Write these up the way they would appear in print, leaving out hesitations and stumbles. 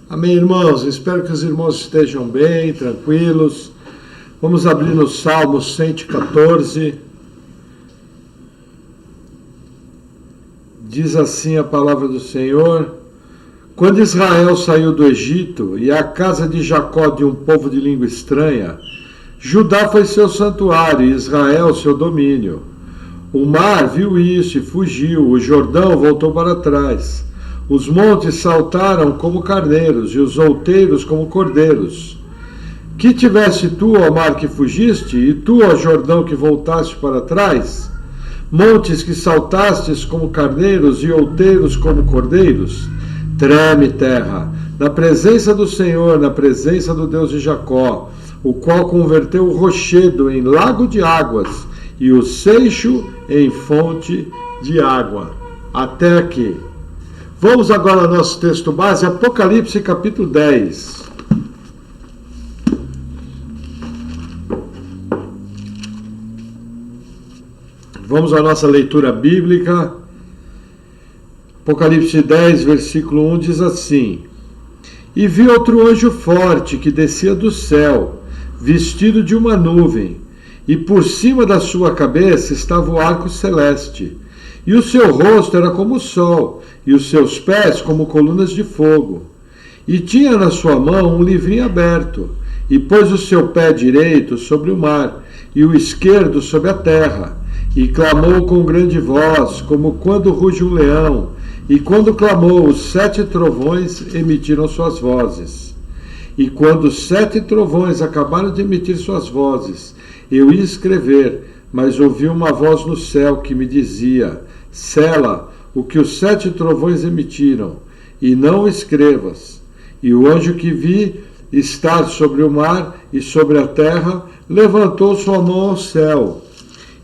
Amém, irmãos? Espero que os irmãos estejam bem, tranquilos. Vamos abrir no Salmo 114. Diz assim a palavra do Senhor: Quando Israel saiu do Egito e a casa de Jacó de um povo de língua estranha, Judá foi seu santuário e Israel seu domínio. O mar viu isso e fugiu, o Jordão voltou para trás. Os montes saltaram como carneiros e os outeiros como cordeiros. Que tivesse tu, ó mar, que fugiste, e tu, ó Jordão, que voltaste para trás? Montes que saltastes como carneiros e outeiros como cordeiros? Treme, terra, na presença do Senhor, na presença do Deus de Jacó, o qual converteu o rochedo em lago de águas e o seixo em fonte de água. Até aqui. Vamos agora ao nosso texto base, Apocalipse capítulo 10. Vamos à nossa leitura bíblica. Apocalipse 10, versículo 1 diz assim: E vi outro anjo forte que descia do céu, vestido de uma nuvem, e por cima da sua cabeça estava o arco celeste. E o seu rosto era como o sol, e os seus pés como colunas de fogo. E tinha na sua mão um livrinho aberto, e pôs o seu pé direito sobre o mar, e o esquerdo sobre a terra. E clamou com grande voz, como quando ruge um leão. E quando clamou, os 7 trovões emitiram suas vozes. E quando os 7 trovões acabaram de emitir suas vozes, eu ia escrever, mas ouvi uma voz no céu que me dizia: Sela o que os 7 trovões emitiram, e não escrevas. E o anjo que vi estar sobre o mar e sobre a terra levantou sua mão ao céu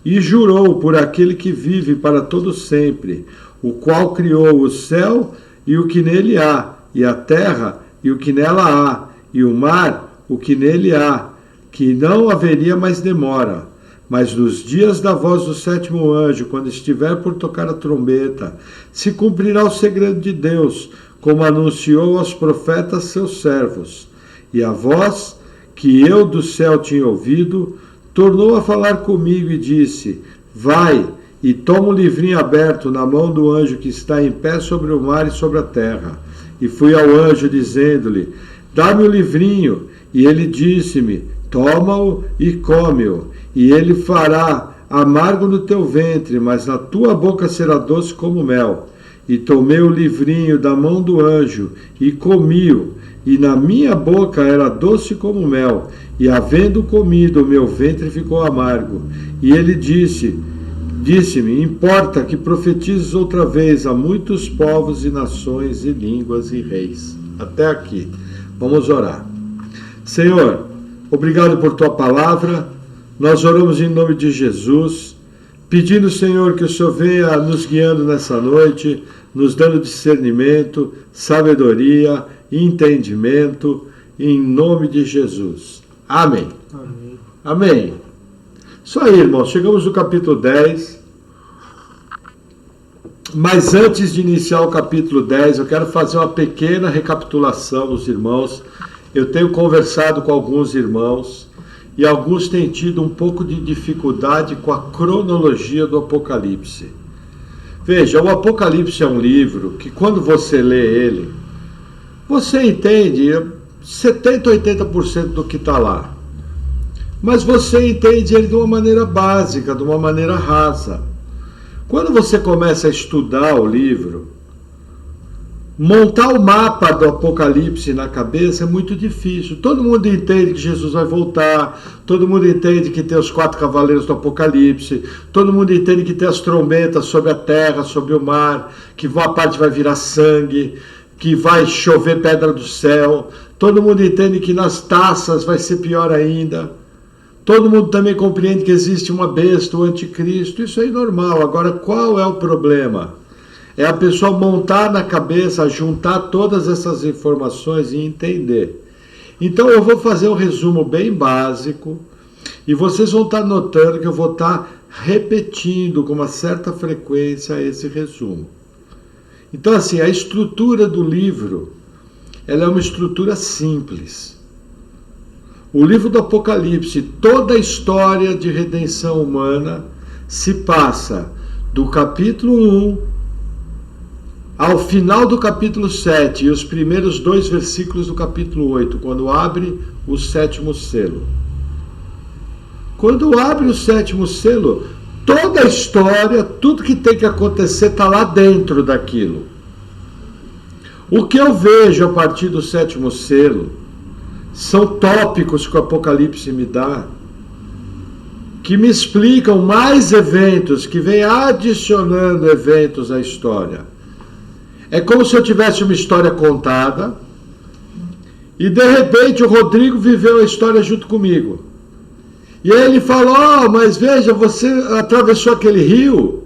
e jurou por aquele que vive para todo sempre, o qual criou o céu e o que nele há, e a terra e o que nela há, e o mar, o que nele há, que não haveria mais demora. Mas nos dias da voz do 7º anjo, quando estiver por tocar a trombeta, se cumprirá o segredo de Deus, como anunciou aos profetas seus servos. E a voz que eu do céu tinha ouvido, tornou a falar comigo e disse: Vai e toma o livrinho aberto na mão do anjo que está em pé sobre o mar e sobre a terra. E fui ao anjo dizendo-lhe: Dá-me o livrinho. E ele disse-me: Toma-o e come-o, e ele fará amargo no teu ventre, mas na tua boca será doce como mel. E tomei o livrinho da mão do anjo e comi-o, e na minha boca era doce como mel, e havendo comido, o meu ventre ficou amargo. E ele disse-me: Importa que profetizes outra vez a muitos povos e nações e línguas e reis. Até aqui. Vamos orar. Senhor, obrigado por tua palavra. Nós oramos em nome de Jesus, pedindo, Senhor, que o Senhor venha nos guiando nessa noite, nos dando discernimento, sabedoria, entendimento, em nome de Jesus. Amém. Amém. Amém. Isso aí, irmãos, chegamos no capítulo 10. Mas antes de iniciar o capítulo 10, eu quero fazer uma pequena recapitulação dos irmãos. Eu tenho conversado com alguns irmãos e alguns têm tido um pouco de dificuldade com a cronologia do Apocalipse. Veja, o Apocalipse é um livro que, quando você lê ele, você entende 70%, 80% do que está lá. Mas você entende ele de uma maneira básica, de uma maneira rasa. Quando você começa a estudar o livro, montar o mapa do Apocalipse na cabeça é muito difícil. Todo mundo entende que Jesus vai voltar, todo mundo entende que tem os 4 cavaleiros do Apocalipse, todo mundo entende que tem as trombetas sobre a terra, sobre o mar, que uma parte vai virar sangue, que vai chover pedra do céu. Todo mundo entende que nas taças vai ser pior ainda. Todo mundo também compreende que existe uma besta, o anticristo. Isso é normal. Agora, qual é o problema? É a pessoa montar na cabeça, juntar todas essas informações e entender. Então eu vou fazer um resumo bem básico e vocês vão estar notando que eu vou estar repetindo com uma certa frequência esse resumo. Então assim, a estrutura do livro ela é uma estrutura simples. O livro do Apocalipse, toda a história de redenção humana se passa do capítulo 1 ao final do capítulo 7 e os primeiros 2 versículos do capítulo 8, quando abre o 7º selo. Quando abre o 7º selo, toda a história, tudo que tem que acontecer está lá dentro daquilo. O que eu vejo a partir do 7º selo são tópicos que o Apocalipse me dá, que me explicam mais eventos, que vêm adicionando eventos à história. É como se eu tivesse uma história contada e de repente o Rodrigo viveu a história junto comigo. E aí ele falou, mas veja, você atravessou aquele rio,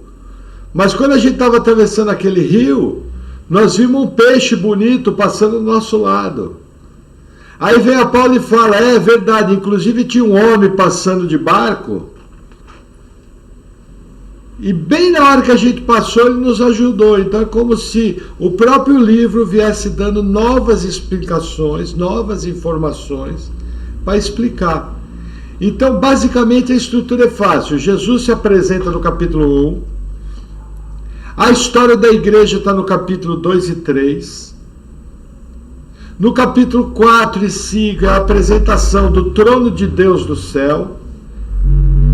mas quando a gente estava atravessando aquele rio, nós vimos um peixe bonito passando do nosso lado. Aí vem a Paula e fala, é verdade, inclusive tinha um homem passando de barco, e bem na hora que a gente passou, ele nos ajudou. Então é como se o próprio livro viesse dando novas explicações, novas informações para explicar. Então, basicamente, a estrutura é fácil. Jesus se apresenta no capítulo 1, a história da igreja está no capítulo 2 e 3, no capítulo 4 e 5 é a apresentação do trono de Deus do céu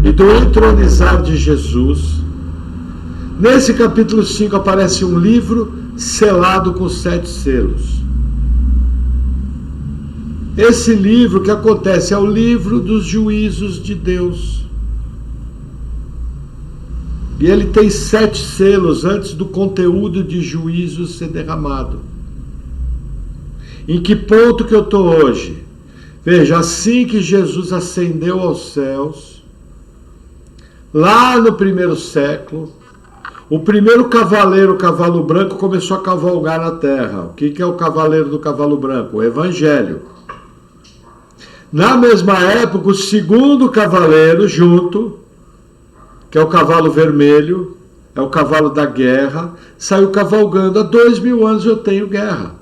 e do entronizar de Jesus. Nesse capítulo 5 aparece um livro selado com 7 selos. Esse livro que acontece é o livro dos juízos de Deus. E ele tem 7 selos antes do conteúdo de juízos ser derramado. Em que ponto que eu estou hoje? Veja, assim que Jesus ascendeu aos céus, lá no 1º século, o primeiro cavaleiro, o cavalo branco, começou a cavalgar na terra. O que é o cavaleiro do cavalo branco? O Evangelho. Na mesma época, o segundo cavaleiro junto, que é o cavalo vermelho, é o cavalo da guerra, saiu cavalgando. Há 2000 anos eu tenho guerra.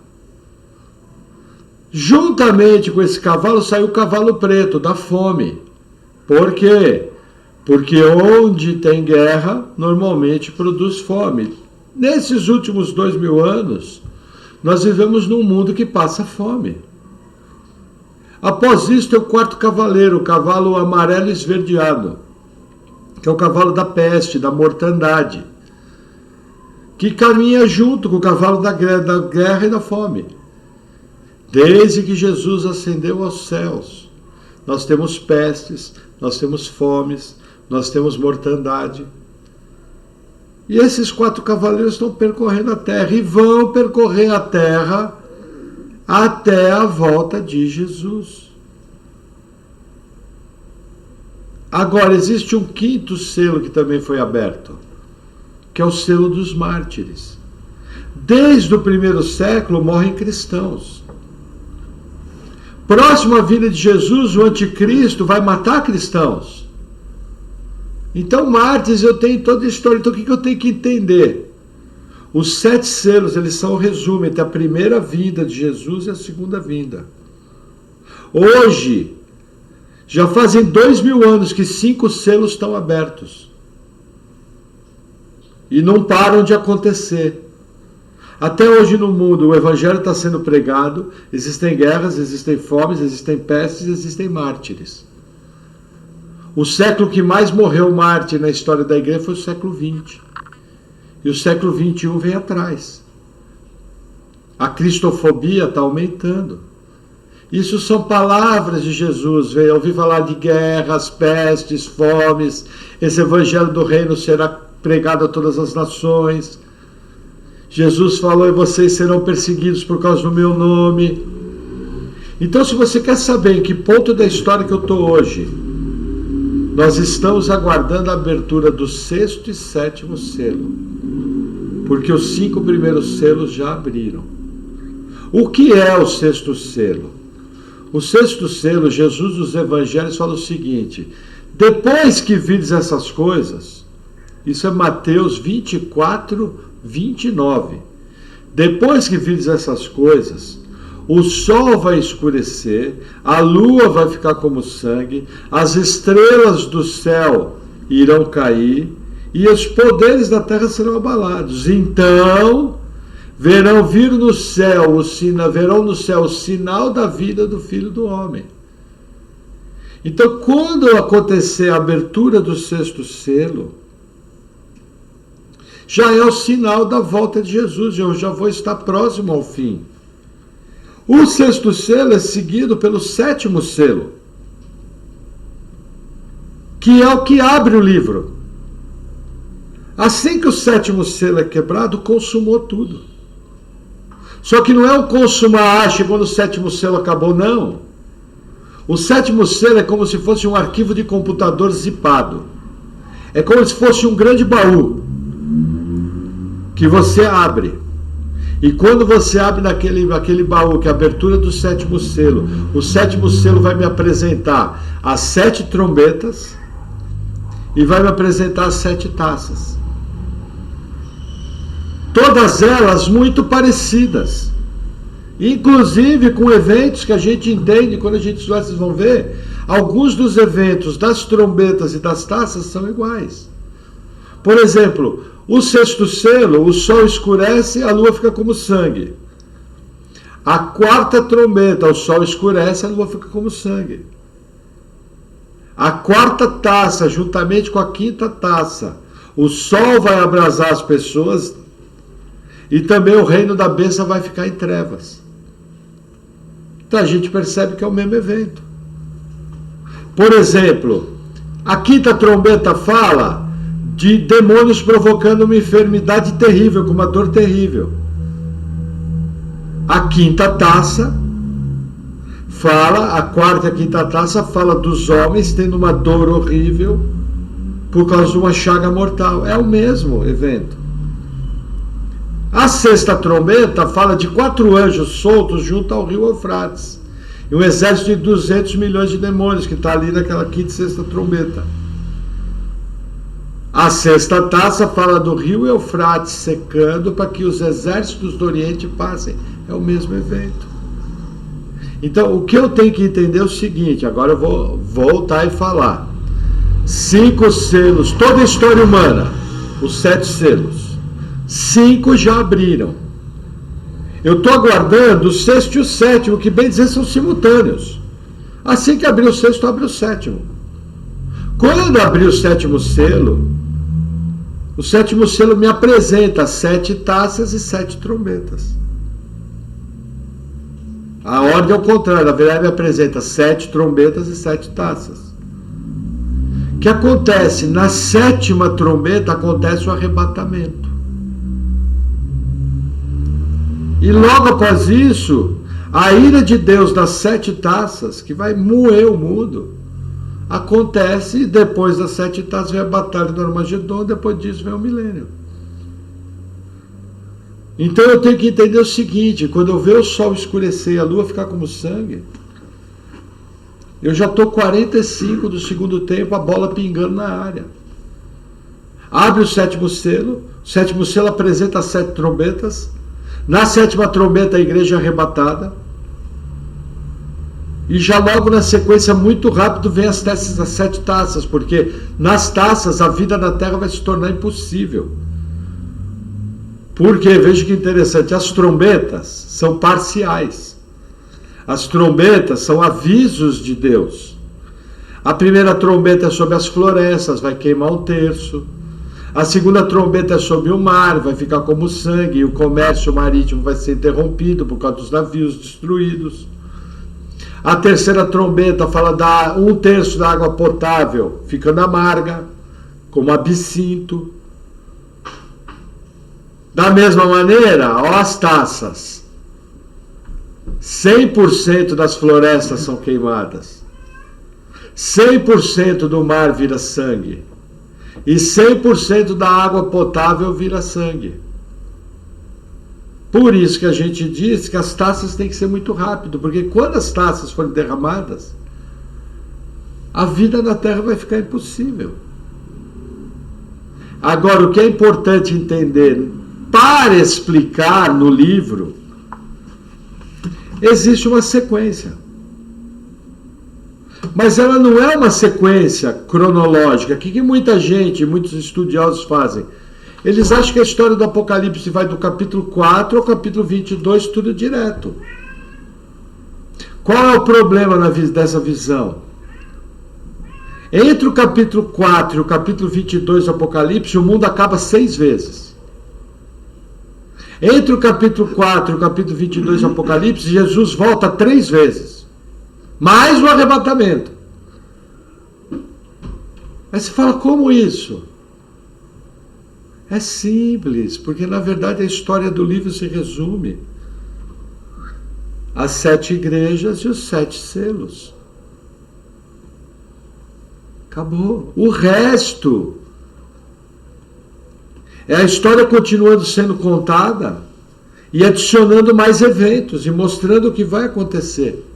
Juntamente com esse cavalo saiu o cavalo preto, da fome. Por quê? Porque onde tem guerra, normalmente produz fome. Nesses últimos 2000 anos, nós vivemos num mundo que passa fome. Após isso, tem o 4º cavaleiro, o cavalo amarelo esverdeado, que é o cavalo da peste, da mortandade, que caminha junto com o cavalo da guerra e da fome. Desde que Jesus ascendeu aos céus, nós temos pestes, nós temos fomes, nós temos mortandade. E esses 4 cavaleiros estão percorrendo a terra e vão percorrer a terra até a volta de Jesus. Agora, existe um 5º selo que também foi aberto, que é o selo dos mártires. Desde o 1º século morrem cristãos. Próximo à vinda de Jesus, o anticristo vai matar cristãos. Então, mártires, eu tenho toda a história. Então, o que eu tenho que entender? Os 7 selos, eles são o resumo entre a primeira vinda de Jesus e a segunda vinda. Hoje, já fazem 2000 anos que 5 selos estão abertos. E não param de acontecer. Até hoje no mundo, o Evangelho está sendo pregado, existem guerras, existem fomes, existem pestes, existem mártires. O século que mais morreu mártir na história da igreja foi o século XX. E o século XXI vem atrás. A cristofobia está aumentando. Isso são palavras de Jesus. Eu ouvi falar de guerras, pestes, fomes. Esse evangelho do reino será pregado a todas as nações. Jesus falou, e vocês serão perseguidos por causa do meu nome. Então, se você quer saber em que ponto da história que eu estou hoje, nós estamos aguardando a abertura do 6º e 7º selo. Porque os 5 primeiros selos já abriram. O que é o 6º selo? O 6º selo, Jesus dos Evangelhos fala o seguinte: depois que vides essas coisas, isso é Mateus 24, 29. Depois que vides essas coisas, o sol vai escurecer, a lua vai ficar como sangue, as estrelas do céu irão cair e os poderes da terra serão abalados. Então verão no céu o sinal da vida do Filho do Homem. Então, quando acontecer a abertura do sexto selo, já é o sinal da volta de Jesus. Eu já vou estar próximo ao fim. O sexto selo é seguido pelo sétimo selo, que é o que abre o livro. Assim que o sétimo selo é quebrado, consumou tudo. Só que não é um consumar, chegou no sétimo selo, acabou, não. O sétimo selo é como se fosse um arquivo de computador zipado. É como se fosse um grande baú que você abre. E quando você abre naquele baú, que é a abertura do sétimo selo, o sétimo selo vai me apresentar as 7 trombetas e vai me apresentar as 7 taças. Todas elas muito parecidas. Inclusive com eventos que a gente entende, quando a gente estudar, vocês vão ver, alguns dos eventos das trombetas e das taças são iguais. Por exemplo, o sexto selo, o sol escurece, a lua fica como sangue. A quarta trombeta, o sol escurece, a lua fica como sangue. A quarta taça, juntamente com a quinta taça, o sol vai abrasar as pessoas e também o reino da besta vai ficar em trevas. Então a gente percebe que é o mesmo evento. Por exemplo, a quinta trombeta fala de demônios provocando uma enfermidade terrível, com uma dor terrível. A quinta taça fala, a quarta e a quinta taça fala dos homens tendo uma dor horrível por causa de uma chaga mortal. É o mesmo evento. A sexta trombeta fala de 4 anjos soltos junto ao rio Eufrates. E um exército de 200 milhões de demônios que está ali naquela quinta e sexta trombeta. A sexta taça fala do rio Eufrates secando para que os exércitos do Oriente passem. É o mesmo evento. Então, o que eu tenho que entender é o seguinte, agora eu vou voltar e falar. 5 selos, toda a história humana, os 7 selos. 5 já abriram. Eu estou aguardando o sexto e o sétimo, que bem dizer são simultâneos. Assim que abrir o sexto, abre o sétimo. Quando abrir o sétimo selo me apresenta 7 taças e 7 trombetas. A ordem é o contrário, na verdade me apresenta 7 trombetas e 7 taças. O que acontece? Na 7ª trombeta acontece o arrebatamento. E logo após isso, a ira de Deus das 7 taças, que vai moer o mundo, acontece, e depois das 7 taças vem a batalha do Armagedon, depois disso vem o milênio. Então eu tenho que entender o seguinte, quando eu ver o sol escurecer e a lua ficar como sangue, eu já estou 45 do segundo tempo, a bola pingando na área. Abre o 7º selo, o 7º selo apresenta as 7 trombetas, na 7ª trombeta a igreja é arrebatada, e já logo na sequência, muito rápido, vem as 7 taças, porque nas taças a vida na Terra vai se tornar impossível. Porque, veja que interessante, as trombetas são parciais. As trombetas são avisos de Deus. A primeira trombeta é sobre as florestas, vai queimar 1/3. A segunda trombeta é sobre o mar, vai ficar como sangue, e o comércio marítimo vai ser interrompido por causa dos navios destruídos. A terceira trombeta fala da 1/3 da água potável ficando amarga, como absinto. Da mesma maneira, ó, as taças. 100% das florestas são queimadas. 100% do mar vira sangue. E 100% da água potável vira sangue. Por isso que a gente diz que as taças têm que ser muito rápido, porque quando as taças forem derramadas, a vida na Terra vai ficar impossível. Agora, o que é importante entender, para explicar no livro, existe uma sequência. Mas ela não é uma sequência cronológica. O que muita gente, muitos estudiosos fazem? Eles acham que a história do Apocalipse vai do capítulo 4 ao capítulo 22, tudo direto. Qual é o problema dessa visão? Entre o capítulo 4 e o capítulo 22 do Apocalipse, o mundo acaba 6 vezes. Entre o capítulo 4 e o capítulo 22 do Apocalipse, Jesus volta 3 vezes. Mais o arrebatamento. Aí você fala, como isso? É simples, porque na verdade a história do livro se resume às 7 igrejas e os 7 selos. Acabou. O resto é a história continuando sendo contada e adicionando mais eventos e mostrando o que vai acontecer.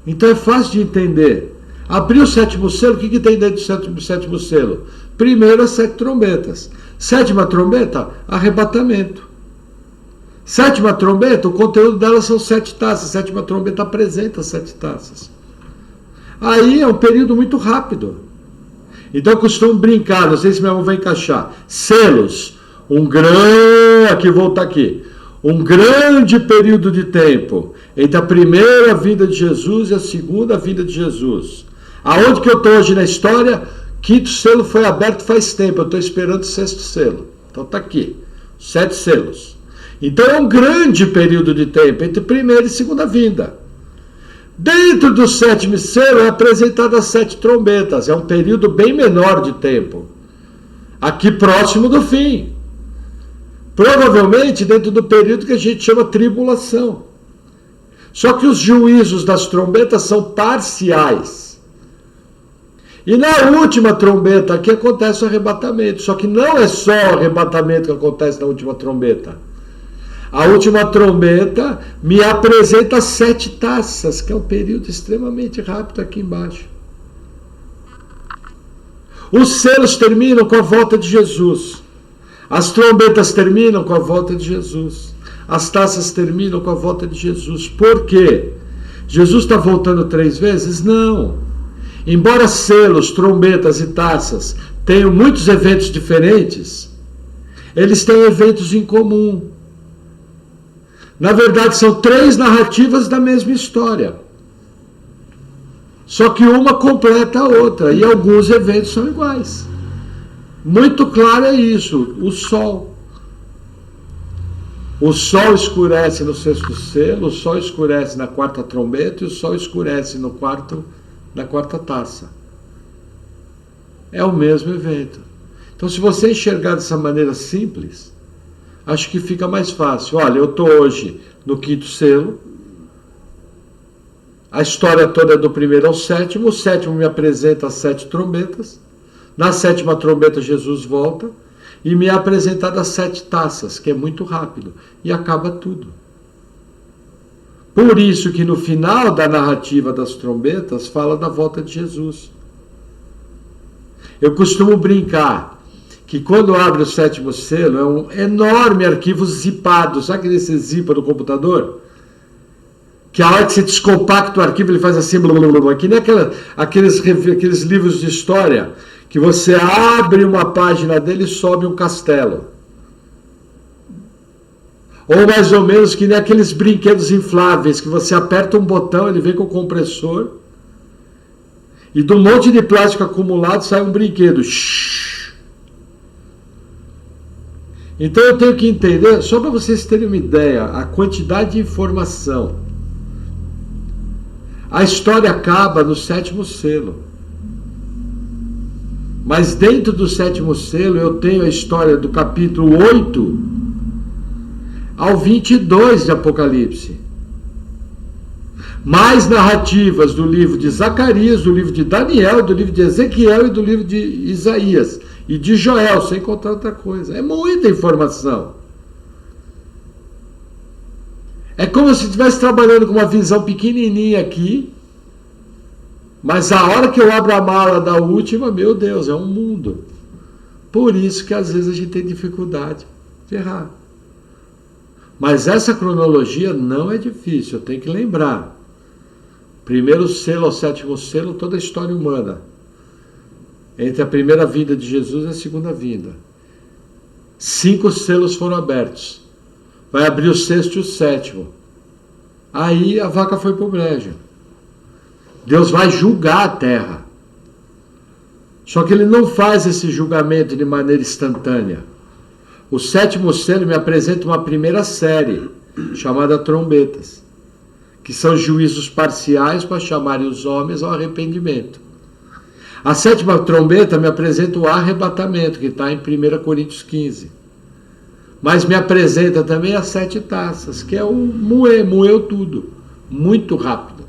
Então é fácil de entender. Abriu o 7º selo, o que tem dentro do 7º selo? Primeiro, as 7 trombetas. 7ª trombeta, arrebatamento. 7ª trombeta, o conteúdo dela são 7 taças. 7ª trombeta apresenta as 7 taças. Aí é um período muito rápido. Então eu costumo brincar, não sei se meu irmão vai encaixar. Selos, aqui, voltar aqui. Um grande período de tempo entre a primeira vinda de Jesus e a segunda vinda de Jesus. Aonde que eu estou hoje na história? 5º selo foi aberto faz tempo, eu estou esperando o 6º selo. Então está aqui, 7 selos. Então é um grande período de tempo entre primeira e segunda vinda. Dentro do 7º selo é apresentado as 7 trombetas, é um período bem menor de tempo. Aqui próximo do fim. Provavelmente dentro do período que a gente chama tribulação. Só que os juízos das trombetas são parciais. E na última trombeta aqui acontece o arrebatamento. Só que não é só o arrebatamento que acontece na última trombeta. A última trombeta me apresenta 7 taças, que é um período extremamente rápido aqui embaixo. Os selos terminam com a volta de Jesus. As trombetas terminam com a volta de Jesus. As taças terminam com a volta de Jesus. Por quê? Jesus está voltando 3 vezes? Não. Embora selos, trombetas e taças tenham muitos eventos diferentes, eles têm eventos em comum. Na verdade, são 3 narrativas da mesma história. Só que uma completa a outra, e alguns eventos são iguais. Muito claro é isso, o sol. O sol escurece no 6º selo, o sol escurece na 4ª trombeta e o sol escurece na 4ª taça. É o mesmo evento. Então, se você enxergar dessa maneira simples, acho que fica mais fácil. Olha, eu estou hoje no 5º selo, a história toda é do 1º ao 7º, o 7º me apresenta as 7 trombetas, na 7ª trombeta Jesus volta e me é apresentado as 7 taças, que é muito rápido, e acaba tudo. Por isso que no final da narrativa das trombetas fala da volta de Jesus. Eu costumo brincar que quando abre o 7º selo é um enorme arquivo zipado. Sabe aquele que você zipa no computador? Que a hora que você descompacta o arquivo ele faz assim, blá, blá, blá, que nem aqueles livros de história que você abre uma página dele e sobe um castelo. Ou mais ou menos que nem aqueles brinquedos infláveis que você aperta um botão, ele vem com o compressor e de um monte de plástico acumulado sai um brinquedo. Então eu tenho que entender, só para vocês terem uma ideia, a quantidade de informação. A história acaba no 7º selo. Mas dentro do 7º selo eu tenho a história do capítulo 8 ao 22 de Apocalipse. Mais narrativas do livro de Zacarias, do livro de Daniel, do livro de Ezequiel e do livro de Isaías. E de Joel, sem contar outra coisa. É muita informação. É como se estivesse trabalhando com uma visão pequenininha aqui, mas a hora que eu abro a mala da última, meu Deus, é um mundo. Por isso que às vezes a gente tem dificuldade de errar. Mas essa cronologia não é difícil, eu tenho que lembrar. Primeiro selo ao sétimo selo, toda a história humana. Entre a primeira vinda de Jesus e a segunda vinda. 5 selos foram abertos. Vai abrir o 6º e o 7º. Aí a vaca foi para o brejo. Deus vai julgar a terra. Só que ele não faz esse julgamento de maneira instantânea. O 7º selo me apresenta uma primeira série, chamada trombetas, que são juízos parciais para chamarem os homens ao arrependimento. A 7ª trombeta me apresenta o arrebatamento, que está em 1 Coríntios 15. Mas me apresenta também as 7 taças, que é o moeu tudo, muito rápido.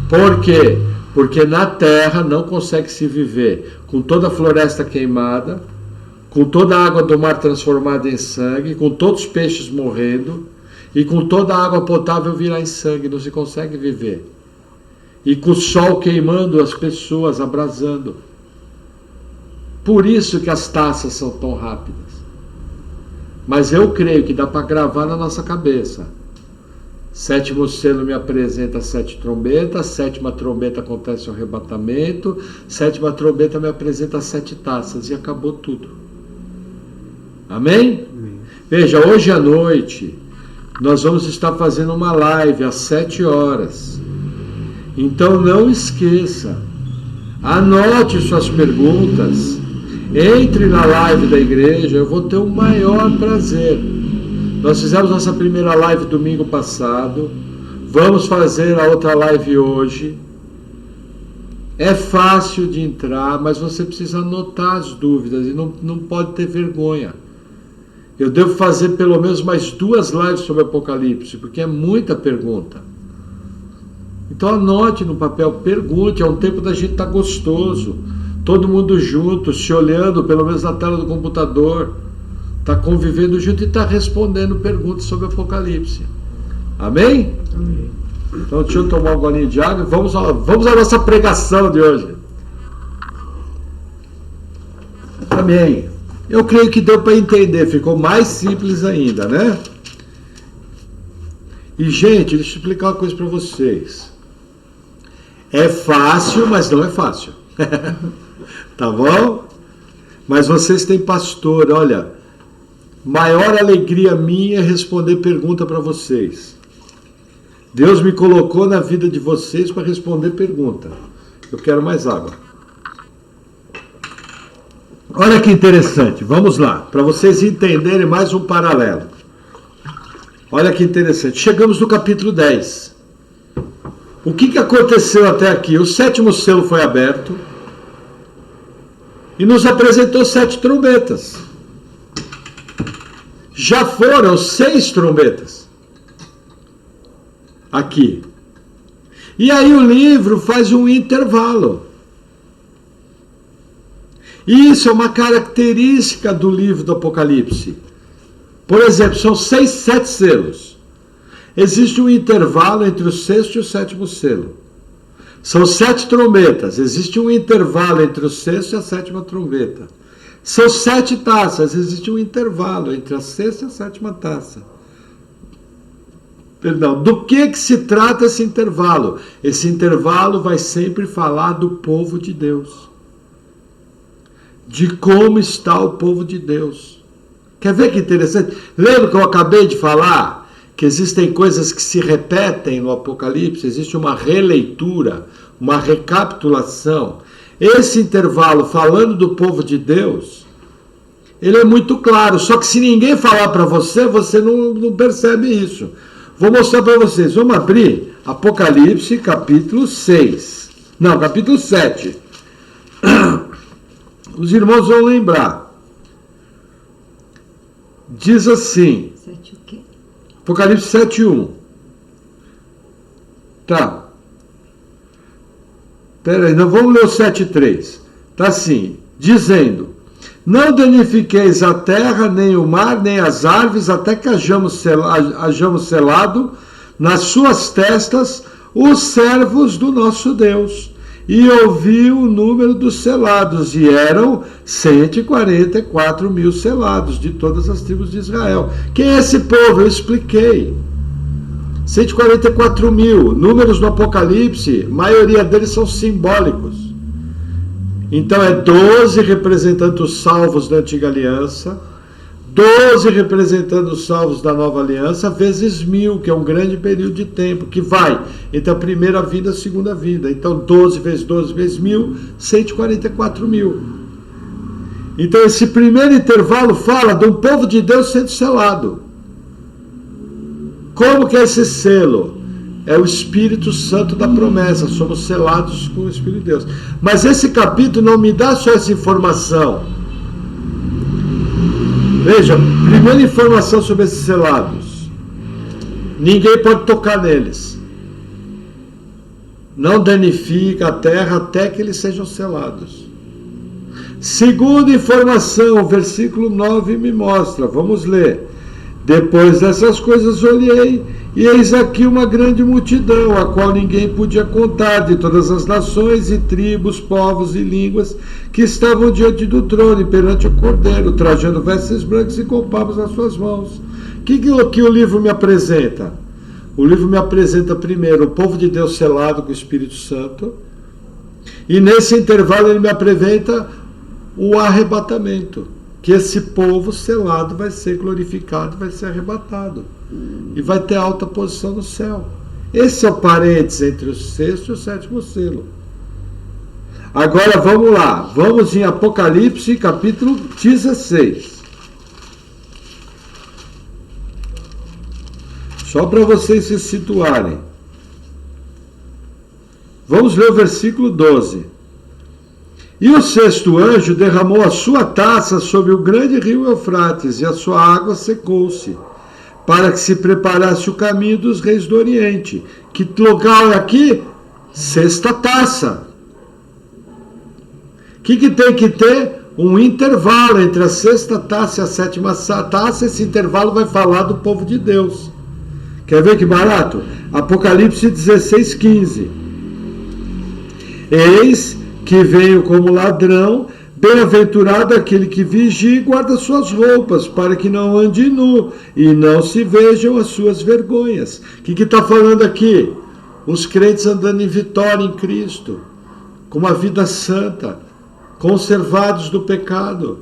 Por quê? Porque na terra não consegue se viver com toda a floresta queimada, com toda a água do mar transformada em sangue, com todos os peixes morrendo, e com toda a água potável virar em sangue, não se consegue viver. E com o sol queimando as pessoas, abrasando. Por isso que as taças são tão rápidas. Mas eu creio que dá para gravar na nossa cabeça. 7º selo me apresenta 7 trombetas, 7ª trombeta acontece o arrebatamento, 7ª trombeta me apresenta 7 taças e acabou tudo. Amém? Amém. Veja, hoje à noite nós vamos estar fazendo uma live às 7 horas. Então não esqueça, anote suas perguntas, entre na live da igreja, eu vou ter o maior prazer. Nós fizemos nossa primeira live domingo passado, vamos fazer a outra live hoje. É fácil de entrar, mas você precisa anotar as dúvidas e não pode ter vergonha. Eu devo fazer pelo menos mais 2 lives sobre Apocalipse, porque é muita pergunta. Então anote no papel, pergunte, é um tempo da gente estar gostoso, todo mundo junto, se olhando, pelo menos na tela do computador, está convivendo junto e está respondendo perguntas sobre Apocalipse. Amém? Amém. Então deixa eu tomar um golinho de água e vamos à nossa pregação de hoje. Amém. Eu creio que deu para entender, ficou mais simples ainda, né? E gente, deixa eu explicar uma coisa para vocês. É fácil, mas não é fácil. Tá bom? Mas vocês têm pastor, olha, maior alegria minha é responder pergunta para vocês. Deus me colocou na vida de vocês para responder pergunta. Eu quero mais água. Olha que interessante, vamos lá, para vocês entenderem mais um paralelo. Olha que interessante, chegamos no capítulo 10. O que aconteceu até aqui? O 7º selo foi aberto e nos apresentou 7 trombetas. Já foram 6 trombetas aqui. E aí o livro faz um intervalo. Isso é uma característica do livro do Apocalipse. Por exemplo, são 7 selos. Existe um intervalo entre o 6º e o 7º selo. São 7 trombetas. Existe um intervalo entre o 6º e a 7ª trombeta. São 7 taças. Existe um intervalo entre a 6ª e a 7ª taça. Perdão, do que se trata esse intervalo? Esse intervalo vai sempre falar do povo de Deus. De como está o povo de Deus. Quer ver que interessante? Lembra que eu acabei de falar que existem coisas que se repetem no Apocalipse? Existe uma releitura, uma recapitulação. Esse intervalo falando do povo de Deus, ele é muito claro. Só que se ninguém falar para você, você não percebe isso. Vou mostrar para vocês. Vamos abrir Apocalipse capítulo 6. Não, capítulo 7. Os irmãos vão lembrar. Diz assim. 7 o quê? Apocalipse 7:1. Tá. Peraí, não vamos ler o 7:3. Tá assim, dizendo: não danifiqueis a terra, nem o mar, nem as árvores, até que hajamos selado nas suas testas os servos do nosso Deus. e ouvi o número dos selados, e eram 144 mil selados de todas as tribos de Israel. Quem é esse povo? Eu expliquei. 144 mil, números no Apocalipse, a maioria deles são simbólicos. Então é 12 representando os salvos da Antiga Aliança, 12 representando os salvos da Nova Aliança, vezes 1000, que é um grande período de tempo, que vai entre a primeira vinda e a segunda vinda. Então 12 vezes 12 vezes 1000, 144 mil. Então esse primeiro intervalo fala de um povo de Deus sendo selado. Como que é esse selo? É o Espírito Santo da promessa, somos selados com o Espírito de Deus. Mas esse capítulo não me dá só essa informação. Veja, primeira informação sobre esses selados. Ninguém pode tocar neles. Não danifica a terra até que eles sejam selados. Segunda informação, o versículo 9 me mostra. Vamos ler. Depois dessas coisas olhei, e eis aqui uma grande multidão, a qual ninguém podia contar, de todas as nações e tribos, povos e línguas, que estavam diante do trono e perante o Cordeiro, trajando vestes brancas e com palmas nas suas mãos. O que o livro me apresenta? O livro me apresenta primeiro o povo de Deus selado com o Espírito Santo, e nesse intervalo ele me apresenta o arrebatamento. Que esse povo selado vai ser glorificado, vai ser arrebatado. E vai ter alta posição no céu. Esse é o parênteses entre o sexto e o sétimo selo. Agora vamos lá. Vamos em Apocalipse, capítulo 16. Só para vocês se situarem. Vamos ler o versículo 12. E o sexto anjo derramou a sua taça sobre o grande rio Eufrates, e a sua água secou-se, para que se preparasse o caminho dos reis do Oriente. Que local é aqui? Sexta taça. O que tem que ter? Um intervalo entre a sexta taça e a sétima taça. Esse intervalo vai falar do povo de Deus. Quer ver que barato? Apocalipse 16, 15. Eis que veio como ladrão, bem-aventurado aquele que vigia e guarda suas roupas, para que não ande nu e não se vejam as suas vergonhas. O que está falando aqui? Os crentes andando em vitória em Cristo, com uma vida santa, conservados do pecado.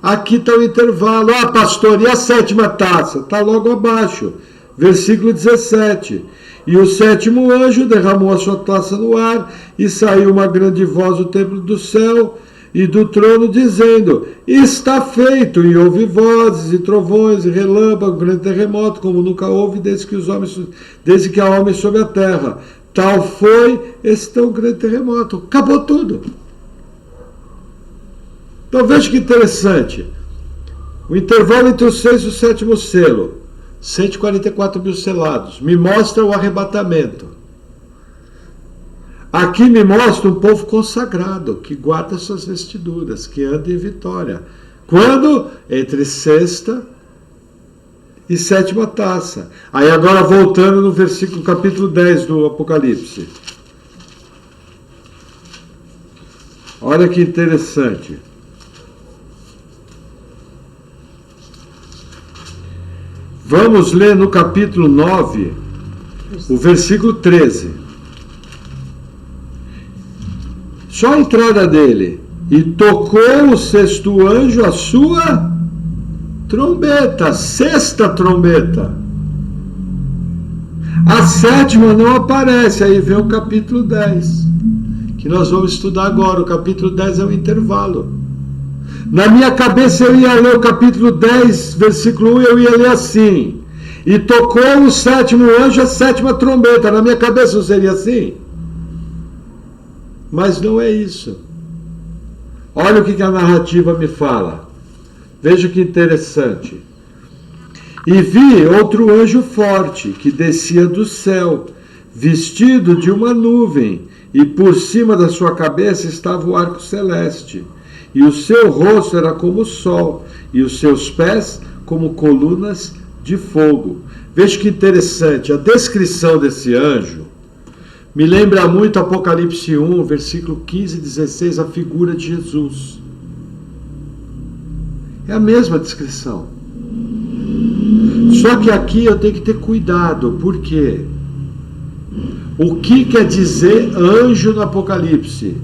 Aqui está o intervalo. Ah, pastor, e a sétima taça? Está logo abaixo, versículo 17. E o sétimo anjo derramou a sua taça no ar, e saiu uma grande voz do templo do céu e do trono, dizendo: está feito. E houve vozes, e trovões, e relâmpagos, um grande terremoto, como nunca houve desde que há homens sobre a terra. Tal foi esse tão grande terremoto. Acabou tudo. Então veja que interessante. O intervalo entre o sexto e o sétimo selo. 144 mil selados. Me mostra o arrebatamento. Aqui me mostra um povo consagrado, que guarda suas vestiduras, que anda em vitória. Quando? Entre sexta e sétima taça. Aí agora voltando no versículo, capítulo 10 do Apocalipse. Olha que interessante. Vamos ler no capítulo 9, o versículo 13. Só a entrada dele. E tocou o sexto anjo a sua trombeta, sexta trombeta. A sétima não aparece, aí vem o capítulo 10, que nós vamos estudar agora. O capítulo 10 é o intervalo. Na minha cabeça eu ia ler o capítulo 10, versículo 1, eu ia ler assim: e tocou o sétimo anjo a sétima trombeta. Na minha cabeça não seria assim? Mas não é isso. Olha o que a narrativa me fala. Veja que interessante. E vi outro anjo forte, que descia do céu, vestido de uma nuvem, e por cima da sua cabeça estava o arco celeste. E o seu rosto era como o sol, e os seus pés como colunas de fogo. Veja que interessante, a descrição desse anjo Me lembra muito Apocalipse 1, versículo 15 e 16, a figura de Jesus. É a mesma descrição. Só que aqui eu tenho que ter cuidado, por quê? O que quer dizer anjo no Apocalipse?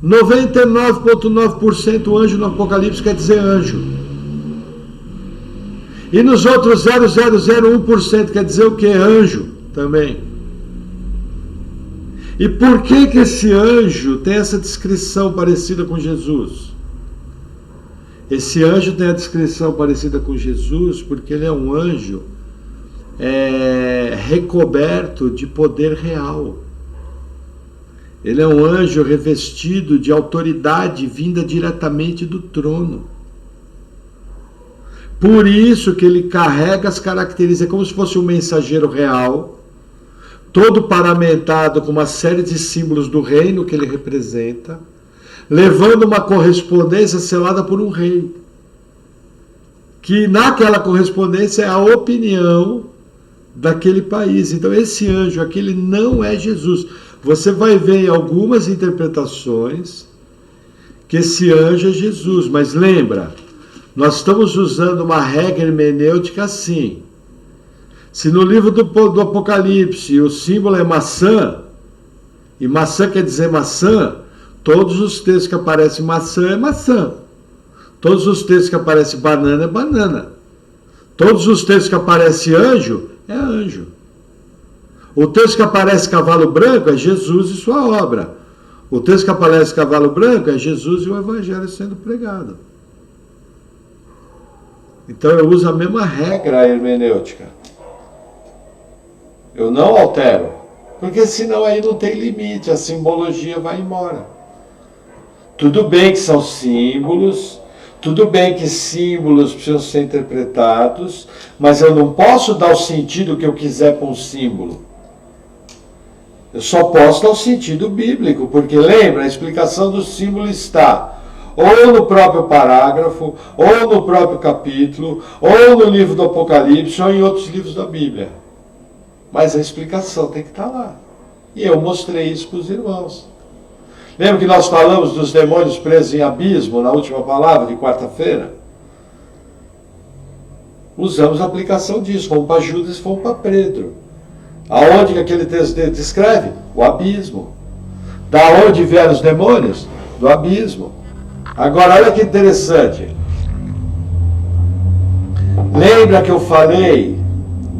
99,9% anjo no Apocalipse quer dizer anjo. E nos outros 0,001% quer dizer o que? Anjo também. E por que esse anjo tem essa descrição parecida com Jesus? Esse anjo tem a descrição parecida com Jesus porque ele é um anjo recoberto de poder real. Ele é um anjo revestido de autoridade vinda diretamente do trono. Por isso que ele carrega as características, é como se fosse um mensageiro real, todo paramentado com uma série de símbolos do reino que ele representa, levando uma correspondência selada por um rei. Que naquela correspondência é a opinião daquele país. Então esse anjo aqui, ele não é Jesus. Você vai ver em algumas interpretações que esse anjo é Jesus, mas lembra, nós estamos usando uma regra hermenêutica assim. Se no livro do Apocalipse o símbolo é maçã, e maçã quer dizer maçã, todos os textos que aparecem maçã é maçã. Todos os textos que aparecem banana é banana. Todos os textos que aparecem anjo é anjo. O texto que aparece cavalo branco é Jesus e sua obra. O texto que aparece cavalo branco é Jesus e o evangelho sendo pregado. Então eu uso a mesma regra hermenêutica. Eu não altero. Porque senão aí não tem limite, a simbologia vai embora. Tudo bem que são símbolos, tudo bem que símbolos precisam ser interpretados, mas eu não posso dar o sentido que eu quiser para um símbolo. Eu só posso dar o sentido bíblico, porque lembra, a explicação do símbolo está ou no próprio parágrafo, ou no próprio capítulo, ou no livro do Apocalipse, ou em outros livros da Bíblia. Mas a explicação tem que estar lá. E eu mostrei isso para os irmãos. Lembra que nós falamos dos demônios presos em abismo na última palavra de quarta-feira? Usamos a aplicação disso, fomos para Judas e fomos para Pedro. Aonde que aquele texto descreve? O abismo. Da onde vieram os demônios? Do abismo. Agora, olha que interessante. Lembra que eu falei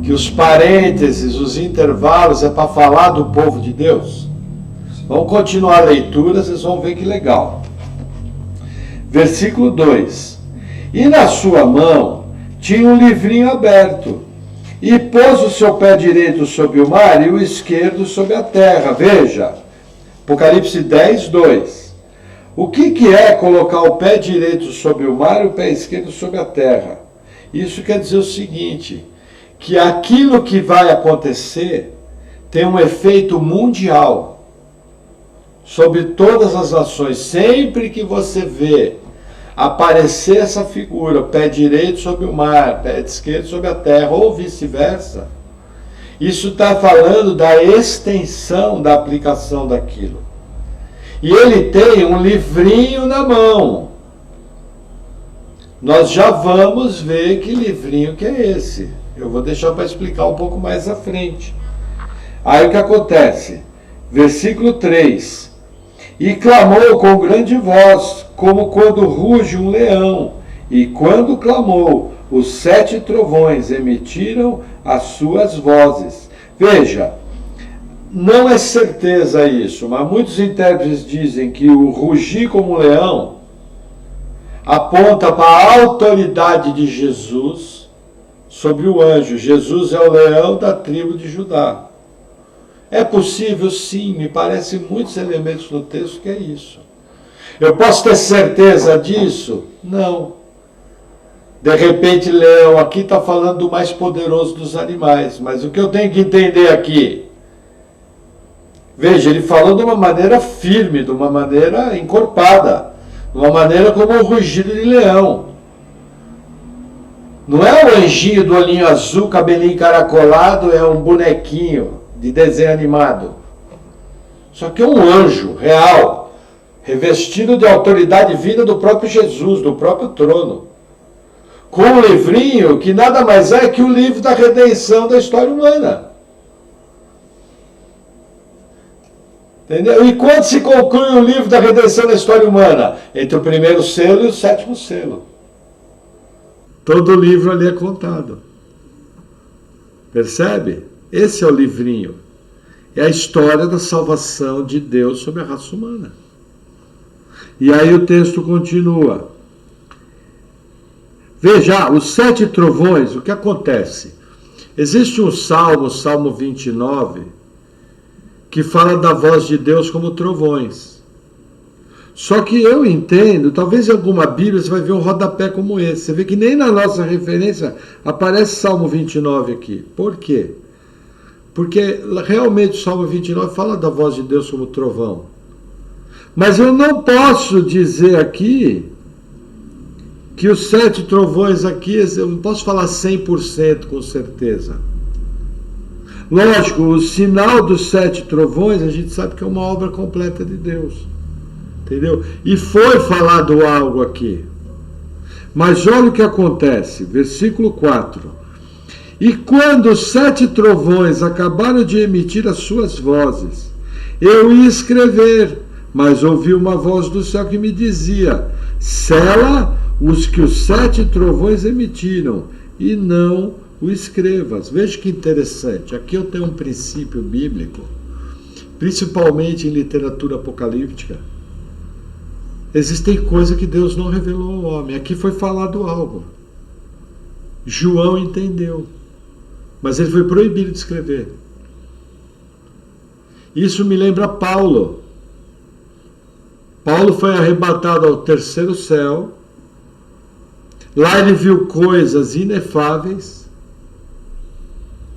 que os parênteses, os intervalos, é para falar do povo de Deus? Vamos continuar a leitura, vocês vão ver que legal. Versículo 2. E na sua mão tinha um livrinho aberto, e pôs o seu pé direito sobre o mar e o esquerdo sobre a terra. Veja, Apocalipse 10, 2. O que é colocar o pé direito sobre o mar e o pé esquerdo sobre a terra? Isso quer dizer o seguinte, que aquilo que vai acontecer tem um efeito mundial sobre todas as nações. Sempre que você vê aparecer essa figura, pé direito sobre o mar, pé esquerdo sobre a terra, ou vice-versa, isso está falando da extensão da aplicação daquilo. E ele tem um livrinho na mão. Nós já vamos ver que livrinho que é esse. Eu vou deixar para explicar um pouco mais à frente. Aí o que acontece? Versículo 3. E clamou com grande voz, como quando ruge um leão. E quando clamou, os 7 trovões emitiram as suas vozes. Veja, não é certeza isso, mas muitos intérpretes dizem que o rugir como um leão aponta para a autoridade de Jesus sobre o anjo. Jesus é o leão da tribo de Judá. É possível, sim, me parecem muitos elementos no texto que é isso. Eu posso ter certeza disso? Não. De repente, leão aqui está falando do mais poderoso dos animais, mas o que eu tenho que entender aqui? Veja, ele falou de uma maneira firme, de uma maneira encorpada, de uma maneira como um rugido de leão. Não é o anjinho do olhinho azul, cabelinho encaracolado, é um bonequinho de desenho animado. Só que é um anjo real, revestido de autoridade vinda do próprio Jesus, do próprio trono, com um livrinho que nada mais é que o livro da redenção da história humana. Entendeu? E quando se conclui o livro da redenção da história humana? Entre o primeiro selo e o sétimo selo. Todo livro ali é contado. Percebe? Esse é o livrinho. É a história da salvação de Deus sobre a raça humana. E aí o texto continua. Veja, os 7 trovões, o que acontece? Existe um salmo, Salmo 29, que fala da voz de Deus como trovões. Só que eu entendo, talvez em alguma Bíblia você vai ver um rodapé como esse. Você vê que nem na nossa referência aparece Salmo 29 aqui. Por quê? Porque realmente o Salmo 29 fala da voz de Deus como trovão. Mas eu não posso dizer aqui que os 7 trovões aqui, eu não posso falar 100% com certeza. Lógico, o sinal dos 7 trovões, a gente sabe que é uma obra completa de Deus. Entendeu? E foi falado algo aqui. Mas olha o que acontece, versículo 4. E quando os 7 trovões acabaram de emitir as suas vozes, eu ia escrever, mas ouvi uma voz do céu que me dizia: sela os que os 7 trovões emitiram, e não o escrevas. Veja que interessante. Aqui eu tenho um princípio bíblico, principalmente em literatura apocalíptica. Existem coisas que Deus não revelou ao homem. Aqui foi falado algo. João entendeu, mas ele foi proibido de escrever. Isso me lembra Paulo. Paulo foi arrebatado ao 3º céu. Lá ele viu coisas inefáveis,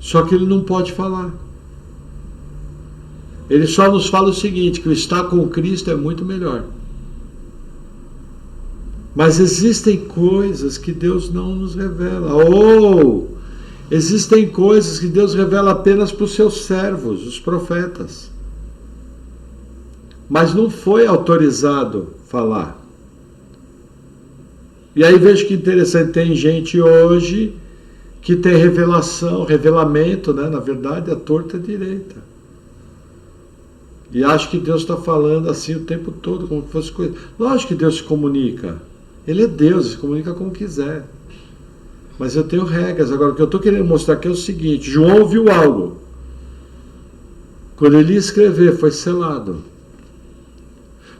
só que ele não pode falar. Ele só nos fala o seguinte, que o estar com Cristo é muito melhor. Mas existem coisas que Deus não nos revela. Ou existem coisas que Deus revela apenas para os seus servos, os profetas. Mas não foi autorizado falar. E aí veja que interessante, tem gente hoje que tem revelamento, né? Na verdade, a torta direita. E acha que Deus está falando assim o tempo todo, como se fosse coisa. Lógico que Deus se comunica. Ele é Deus, se comunica como quiser. Mas eu tenho regras. Agora, o que eu estou querendo mostrar aqui é o seguinte: João ouviu algo. Quando ele ia escrever, foi selado.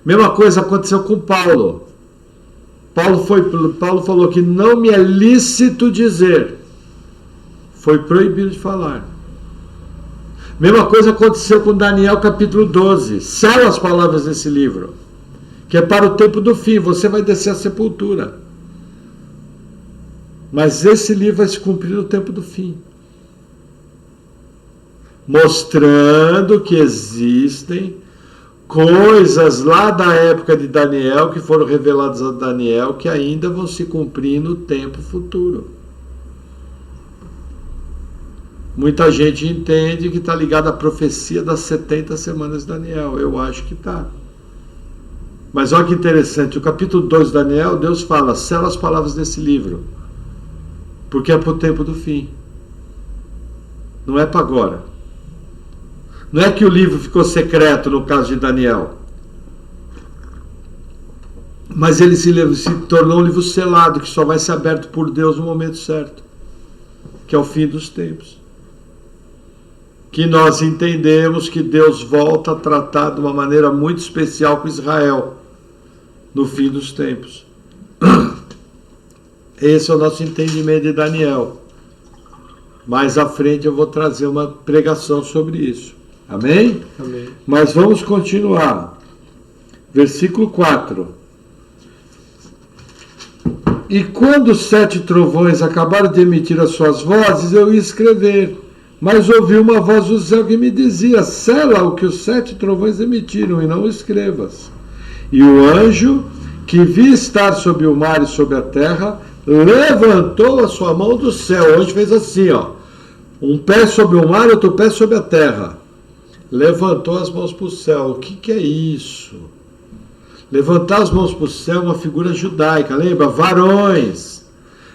Mesma coisa aconteceu com Paulo. Paulo falou que não me é lícito dizer. Foi proibido de falar. Mesma coisa aconteceu com Daniel capítulo 12. Sela as palavras desse livro, que é para o tempo do fim. Você vai descer à sepultura. Mas esse livro vai se cumprir no tempo do fim. Mostrando que existem coisas lá da época de Daniel, que foram reveladas a Daniel, que ainda vão se cumprir no tempo futuro. Muita gente entende que está ligado à profecia das 70 semanas de Daniel. Eu acho que está. Mas olha que interessante, o capítulo 2 de Daniel, Deus fala: sela as palavras desse livro, porque é para o tempo do fim. Não é para agora. Não é que o livro ficou secreto no caso de Daniel, mas ele se tornou um livro selado, que só vai ser aberto por Deus no momento certo, que é o fim dos tempos. Que nós entendemos que Deus volta a tratar de uma maneira muito especial com Israel no fim dos tempos. Esse é o nosso entendimento de Daniel. Mais à frente eu vou trazer uma pregação sobre isso. Amém? Amém. Mas vamos continuar. Versículo 4. E quando os 7 trovões acabaram de emitir as suas vozes, eu ia escrever. Mas ouvi uma voz do céu que me dizia: sela o que os 7 trovões emitiram, e não o escrevas. E o anjo, que vi estar sobre o mar e sobre a terra, levantou a sua mão do céu. O anjo fez assim, ó. Um pé sobre o mar, outro pé sobre a terra. Levantou as mãos para o céu. O que é isso? Levantar as mãos para o céu é uma figura judaica. Lembra? Varões,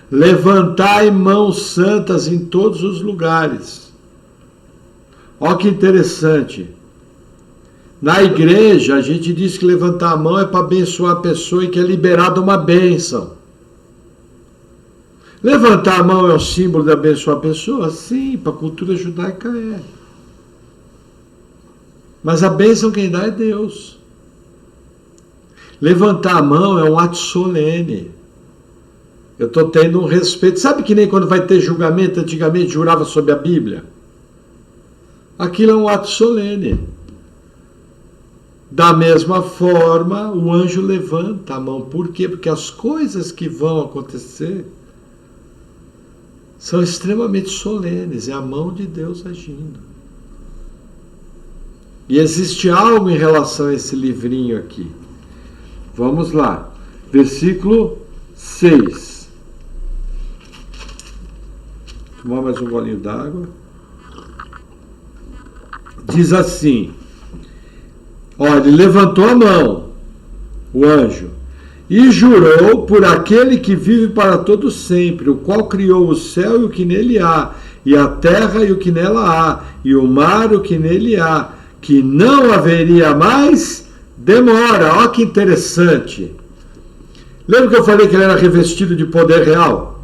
levantai mãos santas em todos os lugares. Olha que interessante. Na igreja, a gente diz que levantar a mão é para abençoar a pessoa e que é liberada uma bênção. Levantar a mão é um símbolo de abençoar a pessoa? Sim, para a cultura judaica é. Mas a bênção quem dá é Deus. Levantar a mão é um ato solene. Eu estou tendo um respeito. Sabe que nem quando vai ter julgamento, antigamente jurava sobre a Bíblia? Aquilo é um ato solene. Da mesma forma, o anjo levanta a mão. Por quê? Porque as coisas que vão acontecer são extremamente solenes. É a mão de Deus agindo. E existe algo em relação a esse livrinho aqui. Vamos lá. Versículo 6. Vou tomar mais um golinho d'água. Diz assim. Olha, ele levantou a mão, o anjo, e jurou por aquele que vive para todo sempre, o qual criou o céu e o que nele há, e a terra e o que nela há, e o mar e o que nele há, que não haveria mais demora. Olha que interessante. Lembra que eu falei que ele era revestido de poder real?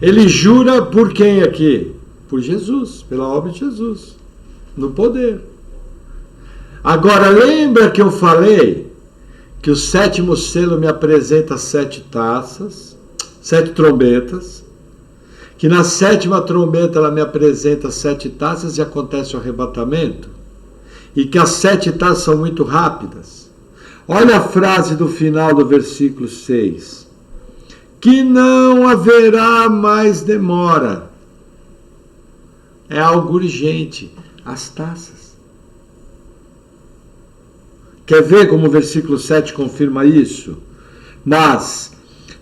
Ele jura por quem aqui? Por Jesus, pela obra de Jesus, no poder. Agora, lembra que eu falei que o sétimo selo me apresenta 7 taças, 7 trombetas, que na 7ª trombeta ela me apresenta 7 taças e acontece o arrebatamento, e que as 7 taças são muito rápidas? Olha a frase do final do versículo 6. Que não haverá mais demora. É algo urgente. As taças. Quer ver como o versículo 7 confirma isso? Mas,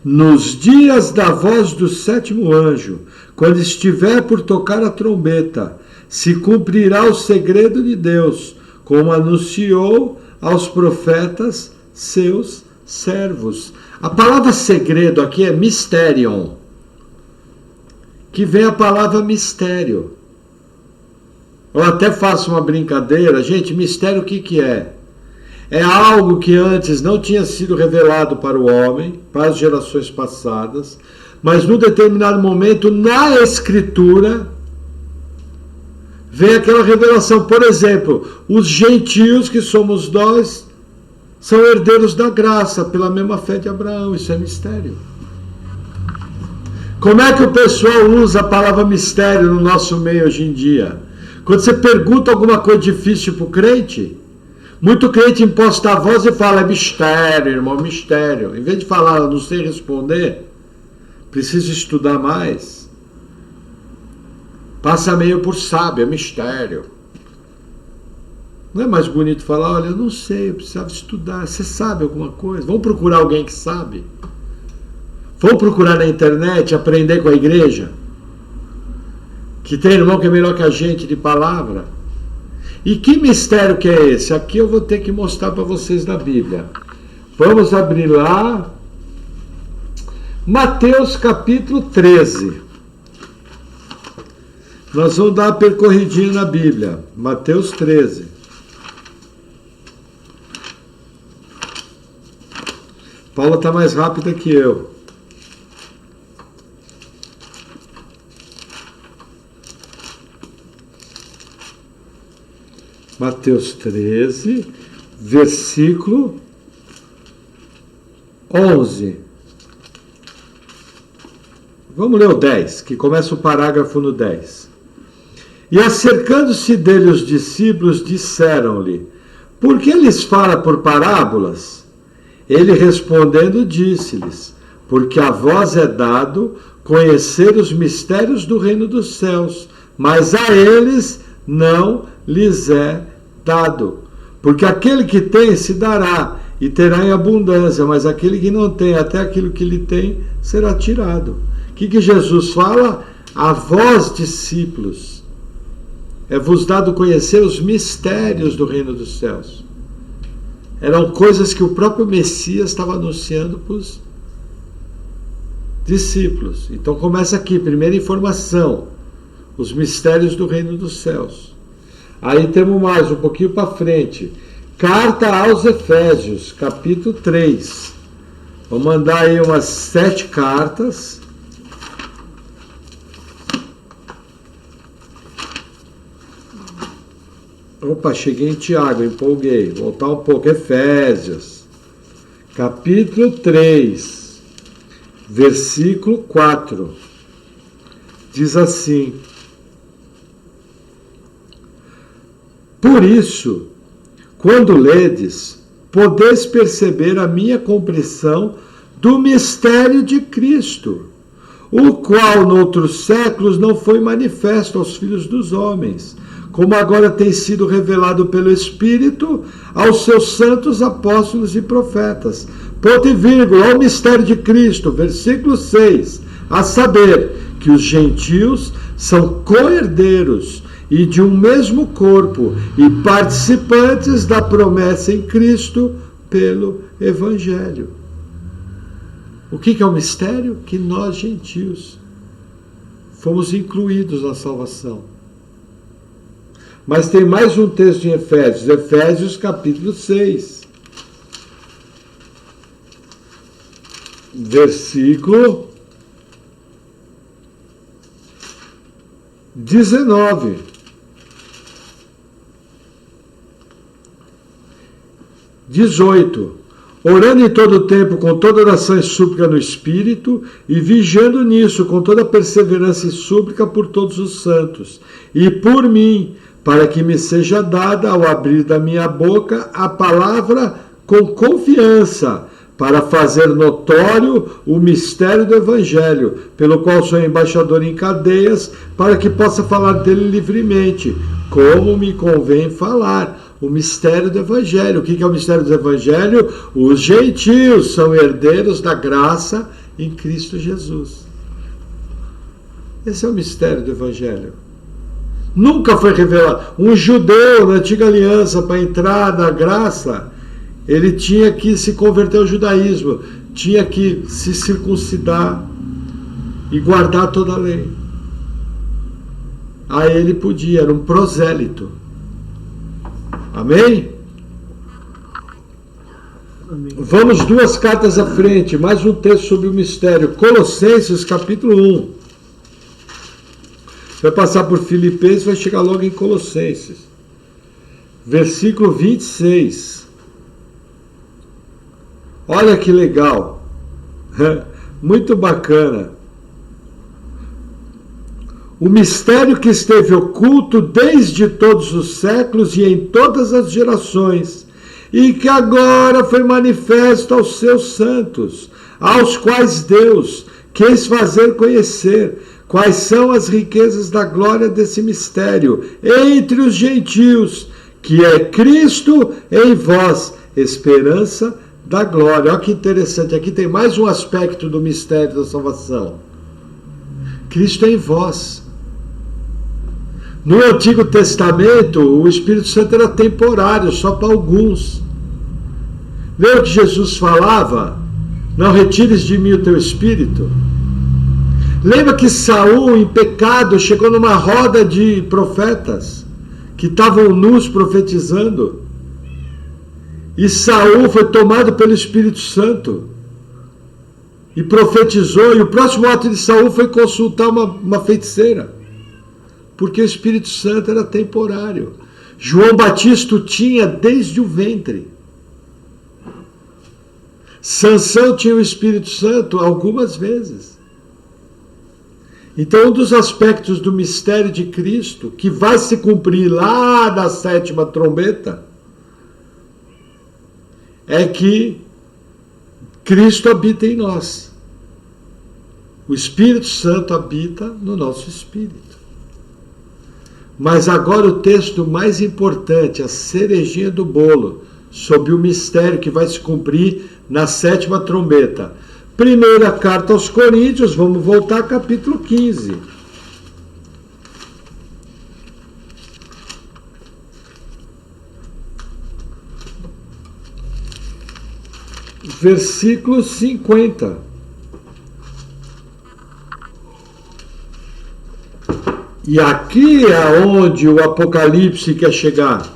nos dias da voz do 7º anjo, quando estiver por tocar a trombeta, se cumprirá o segredo de Deus, como anunciou aos profetas seus servos. A palavra segredo aqui é mysterion, que vem a palavra mistério. Eu até faço uma brincadeira. Gente, mistério o que é? É algo que antes não tinha sido revelado para o homem, para as gerações passadas, mas num determinado momento, na Escritura, vem aquela revelação. Por exemplo, os gentios, que somos nós, são herdeiros da graça, pela mesma fé de Abraão. Isso é mistério. Como é que o pessoal usa a palavra mistério no nosso meio hoje em dia? Quando você pergunta alguma coisa difícil para o crente, muito crente imposta a voz e fala, é mistério, irmão, mistério. Em vez de falar, não sei responder, preciso estudar mais, passa meio por sábio, é mistério. Não é mais bonito falar, olha, eu não sei, eu precisava estudar. Você sabe alguma coisa? Vamos procurar alguém que sabe. Vamos procurar na internet, aprender com a igreja, que tem irmão que é melhor que a gente de palavra. E que mistério que é esse? Aqui eu vou ter que mostrar para vocês na Bíblia. Vamos abrir lá. Mateus capítulo 13. Nós vamos dar uma percorridinha na Bíblia. Mateus 13. Paula está mais rápida que eu. Mateus 13, versículo 11. Vamos ler o 10, que começa o parágrafo no 10. E acercando-se dele os discípulos, disseram-lhe, por que lhes fala por parábolas? Ele respondendo disse-lhes, porque a vós é dado conhecer os mistérios do reino dos céus, mas a eles não lhes é dado. Porque aquele que tem se dará e terá em abundância, mas aquele que não tem, até aquilo que lhe tem, será tirado. O que Jesus fala? A vós, discípulos, é-vos dado conhecer os mistérios do reino dos céus. Eram coisas que o próprio Messias estava anunciando para os discípulos. Então começa aqui, primeira informação, os mistérios do reino dos céus. Aí temos mais, um pouquinho para frente. Carta aos Efésios, capítulo 3. Vou mandar aí umas 7 cartas. Opa, cheguei em Tiago, empolguei. Voltar um pouco. Efésios, capítulo 3, versículo 4. Diz assim: por isso, quando ledes, podeis perceber a minha compreensão do mistério de Cristo, o qual noutros séculos não foi manifesto aos filhos dos homens, como agora tem sido revelado pelo Espírito aos seus santos apóstolos e profetas. Ponto e vírgula, ao mistério de Cristo, versículo 6, a saber que os gentios são co-herdeiros e de um mesmo corpo e participantes da promessa em Cristo pelo Evangelho. O que é o mistério? Que nós, gentios, fomos incluídos na salvação. Mas tem mais um texto em Efésios, Efésios capítulo 6, versículo 19. Orando em todo o tempo com toda oração e súplica no Espírito, e vigiando nisso com toda perseverança e súplica por todos os santos, e por mim, para que me seja dada, ao abrir da minha boca, a palavra com confiança, para fazer notório o mistério do Evangelho, pelo qual sou embaixador em cadeias, para que possa falar dele livremente, como me convém falar. O mistério do Evangelho. O que é o mistério do Evangelho? Os gentios são herdeiros da graça em Cristo Jesus. Esse é o mistério do Evangelho. Nunca foi revelado. Um judeu na antiga aliança, para entrar na graça, ele tinha que se converter ao judaísmo, tinha que se circuncidar e guardar toda a lei. Aí ele podia, era um prosélito. Amém? Amém? Vamos 2 cartas à frente, mais um texto sobre o mistério. Colossenses, capítulo 1. Vai passar por Filipenses, vai chegar logo em Colossenses. Versículo 26. Olha que legal. Muito bacana. O mistério que esteve oculto desde todos os séculos e em todas as gerações, e que agora foi manifesto aos seus santos, aos quais Deus quis fazer conhecer quais são as riquezas da glória desse mistério entre os gentios, que é Cristo em vós, esperança da glória. Olha que interessante, aqui tem mais um aspecto do mistério da salvação. Cristo é em vós. No Antigo Testamento, o Espírito Santo era temporário, só para alguns. Lembra que Jesus falava? Não retires de mim o teu Espírito. Lembra que Saul, em pecado, chegou numa roda de profetas que estavam nus profetizando? E Saul foi tomado pelo Espírito Santo e profetizou, e o próximo ato de Saul foi consultar uma feiticeira, porque o Espírito Santo era temporário. João Batista o tinha desde o ventre. Sansão tinha o Espírito Santo algumas vezes. Então, um dos aspectos do mistério de Cristo, que vai se cumprir lá na 7ª trombeta, é que Cristo habita em nós. O Espírito Santo habita no nosso espírito. Mas agora o texto mais importante, a cerejinha do bolo, sobre o mistério que vai se cumprir na 7ª trombeta. Primeira carta aos Coríntios, vamos voltar ao capítulo 15. versículo 50. E aqui é onde o Apocalipse quer chegar.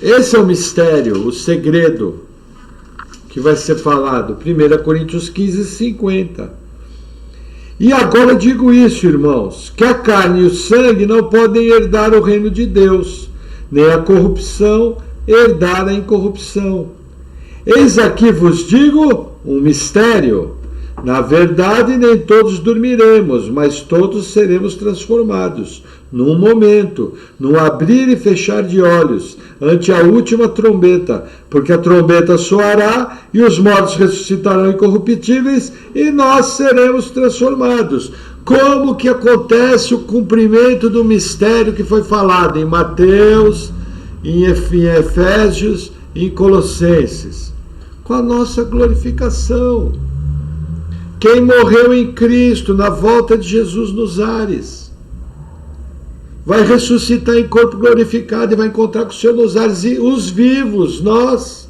Esse é o mistério, o segredo que vai ser falado. 1 Coríntios 15, 50. E agora digo isso, irmãos, que a carne e o sangue não podem herdar o reino de Deus, nem a corrupção herdar a incorrupção. Eis aqui vos digo um mistério. Na verdade, nem todos dormiremos, mas todos seremos transformados, num momento, num abrir e fechar de olhos, ante a última trombeta, porque a trombeta soará e os mortos ressuscitarão incorruptíveis e nós seremos transformados. Como que acontece o cumprimento do mistério que foi falado em Mateus, em Efésios e em Colossenses? Com a nossa glorificação. Quem morreu em Cristo na volta de Jesus nos ares vai ressuscitar em corpo glorificado e vai encontrar com o Senhor nos ares. E os vivos, nós,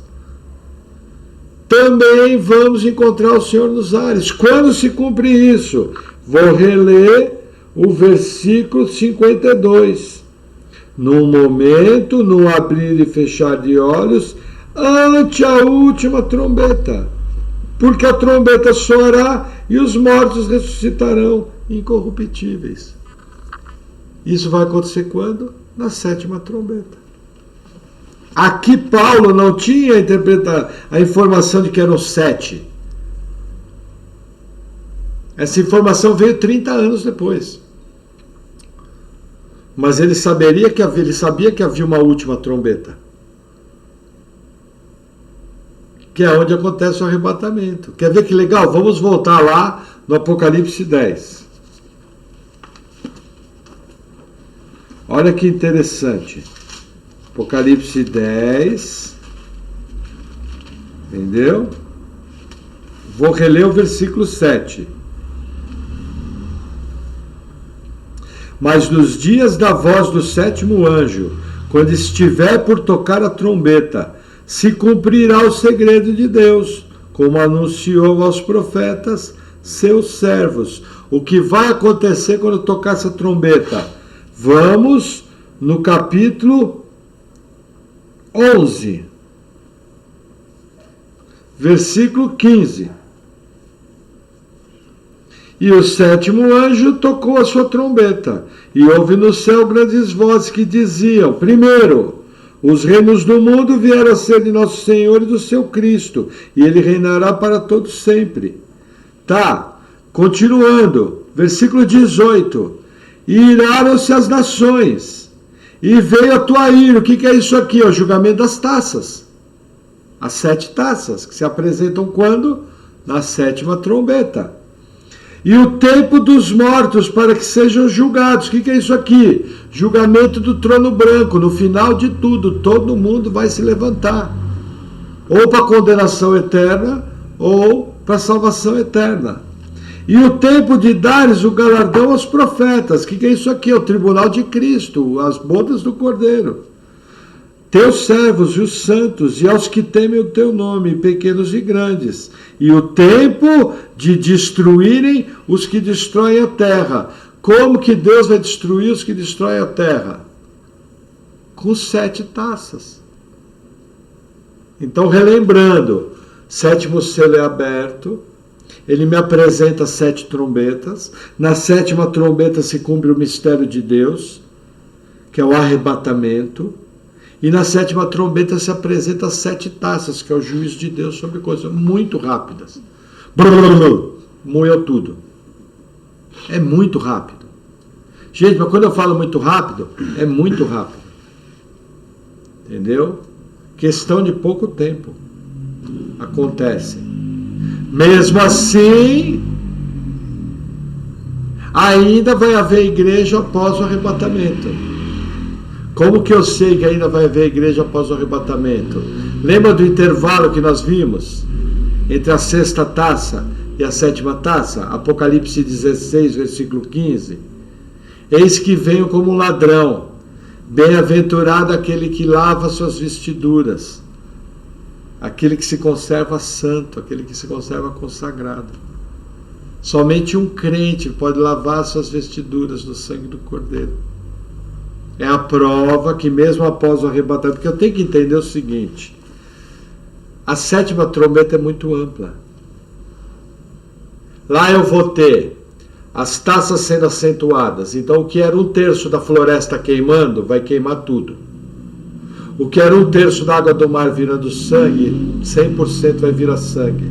também vamos encontrar o Senhor nos ares. Quando se cumpre isso? Vou reler o versículo 52. Num momento, num abrir e fechar de olhos, ante a última trombeta. Porque a trombeta soará e os mortos ressuscitarão incorruptíveis. Isso vai acontecer quando? Na 7ª trombeta. Aqui Paulo não tinha a informação de que eram 7. Essa informação veio 30 anos depois. Mas ele sabia que havia uma última trombeta. Que é onde acontece o arrebatamento. Quer ver que legal? Vamos voltar lá no Apocalipse 10. Olha que interessante. Apocalipse 10. Entendeu? Vou reler o versículo 7. Mas nos dias da voz do 7º anjo, quando estiver por tocar a trombeta, se cumprirá o segredo de Deus, como anunciou aos profetas, seus servos. O que vai acontecer quando tocar essa trombeta? Vamos no capítulo 11, versículo 15. E o 7º anjo tocou a sua trombeta, e houve no céu grandes vozes que diziam: primeiro, os reinos do mundo vieram a ser de nosso Senhor e do seu Cristo, e ele reinará para todos sempre. Tá, continuando, versículo 18. E iraram-se as nações, e veio a tua ira. O que é isso aqui? É o julgamento das taças. As 7 taças, que se apresentam quando? Na 7ª trombeta. E o tempo dos mortos para que sejam julgados. O que é isso aqui? Julgamento do trono branco. No final de tudo, todo mundo vai se levantar. Ou para condenação eterna, ou para salvação eterna. E o tempo de dares o galardão aos profetas. O que é isso aqui? É o tribunal de Cristo, as bodas do Cordeiro. Teus servos e os santos, e aos que temem o teu nome, pequenos e grandes. E o tempo de destruírem os que destroem a terra. Como que Deus vai destruir os que destroem a terra? Com 7 taças. Então, relembrando, 7º selo é aberto, ele me apresenta 7 trombetas, na 7ª trombeta se cumpre o mistério de Deus, que é o arrebatamento, e na 7ª trombeta se apresenta 7 taças, que é o juízo de Deus sobre coisas muito rápidas. Moeu tudo. É muito rápido. Gente, mas quando eu falo muito rápido, é muito rápido. Entendeu? Questão de pouco tempo. Acontece. Mesmo assim, ainda vai haver igreja após o arrebatamento. Como que eu sei que ainda vai haver igreja após o arrebatamento? Lembra do intervalo que nós vimos? Entre a 6ª taça e a 7ª taça? Apocalipse 16, versículo 15. Eis que venho como um ladrão. Bem-aventurado aquele que lava suas vestiduras, aquele que se conserva santo, aquele que se conserva consagrado. Somente um crente pode lavar suas vestiduras no sangue do Cordeiro. É a prova que mesmo após o arrebatamento, porque eu tenho que entender o seguinte, a 7ª trombeta é muito ampla. Lá eu vou ter as taças sendo acentuadas, então o que era 1/3 da floresta queimando, vai queimar tudo. O que era 1/3 da água do mar virando sangue, 100% vai virar sangue.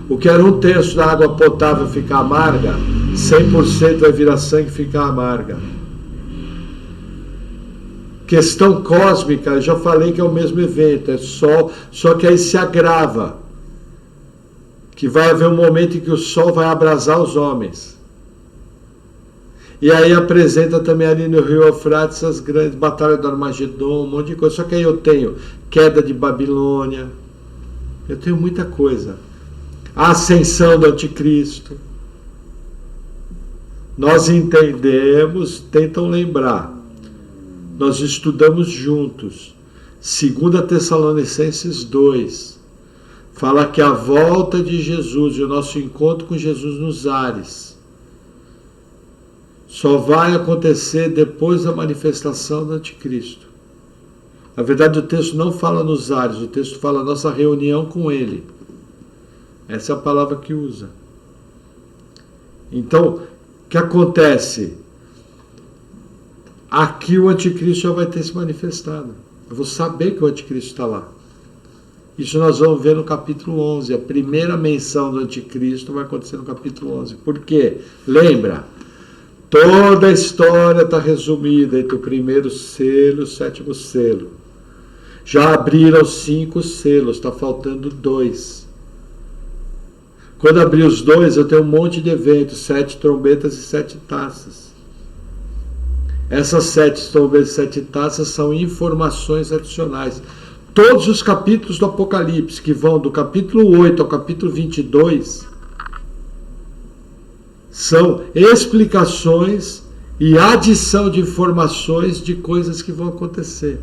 O que era 1/3 da água potável ficar amarga, 100% vai virar sangue e ficar amarga. Questão cósmica, eu já falei que é o mesmo evento, é Sol, só que aí se agrava. Que vai haver um momento em que o Sol vai abrasar os homens. E aí apresenta também ali no Rio Eufrates as grandes batalhas do Armagedon, um monte de coisa. Só que aí eu tenho queda de Babilônia, eu tenho muita coisa. A ascensão do Anticristo. Nós entendemos, tentam lembrar. Nós estudamos juntos. 2 Tessalonicenses 2. Fala que a volta de Jesus e o nosso encontro com Jesus nos ares só vai acontecer depois da manifestação do Anticristo. Na verdade, o texto não fala nos ares, o texto fala nossa reunião com ele. Essa é a palavra que usa. Então, o que acontece? Aqui o Anticristo já vai ter se manifestado. Eu vou saber que o Anticristo está lá. Isso nós vamos ver no capítulo 11. A primeira menção do Anticristo vai acontecer no capítulo 11. Por quê? Lembra, toda a história está resumida entre o primeiro selo e o 7º selo. Já abriram 5 selos, está faltando 2. Quando abrir os 2, eu tenho um monte de eventos, 7 trombetas e 7 taças. Essas 7 trombetas e 7 taças são informações adicionais. Todos os capítulos do Apocalipse, que vão do capítulo 8 ao capítulo 22, são explicações e adição de informações de coisas que vão acontecer.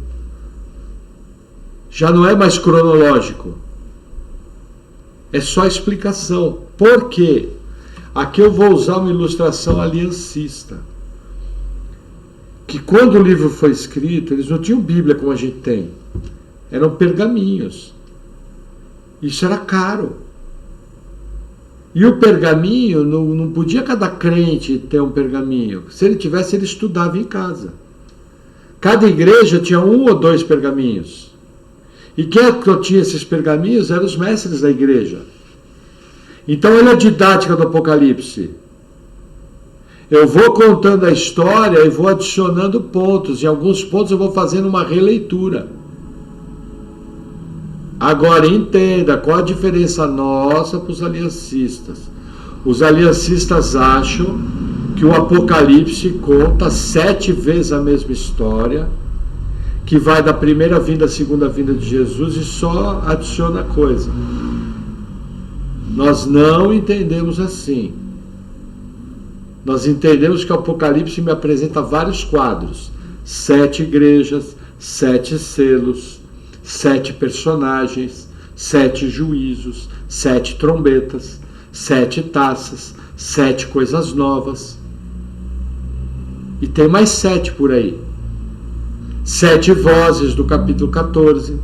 Já não é mais cronológico. É só explicação. Por quê? Aqui eu vou usar uma ilustração aliancista. Que quando o livro foi escrito, eles não tinham Bíblia como a gente tem. Eram pergaminhos. Isso era caro. E o pergaminho, não podia cada crente ter um pergaminho. Se ele tivesse, ele estudava em casa. Cada igreja tinha 1 ou 2 pergaminhos. E quem tinha esses pergaminhos eram os mestres da igreja. Então olha a didática do Apocalipse. Eu vou contando a história e vou adicionando pontos. Em alguns pontos eu vou fazendo uma releitura. Agora entenda qual a diferença nossa para os aliancistas. Os aliancistas acham que o Apocalipse conta 7 vezes a mesma história, que vai da primeira vinda à segunda vinda de Jesus e só adiciona coisa. Nós não entendemos assim. Nós entendemos que o Apocalipse me apresenta vários quadros. 7 igrejas, 7 selos, 7 personagens, 7 juízos, 7 trombetas, 7 taças, 7 coisas novas. E tem mais 7 por aí. 7 vozes do capítulo 14.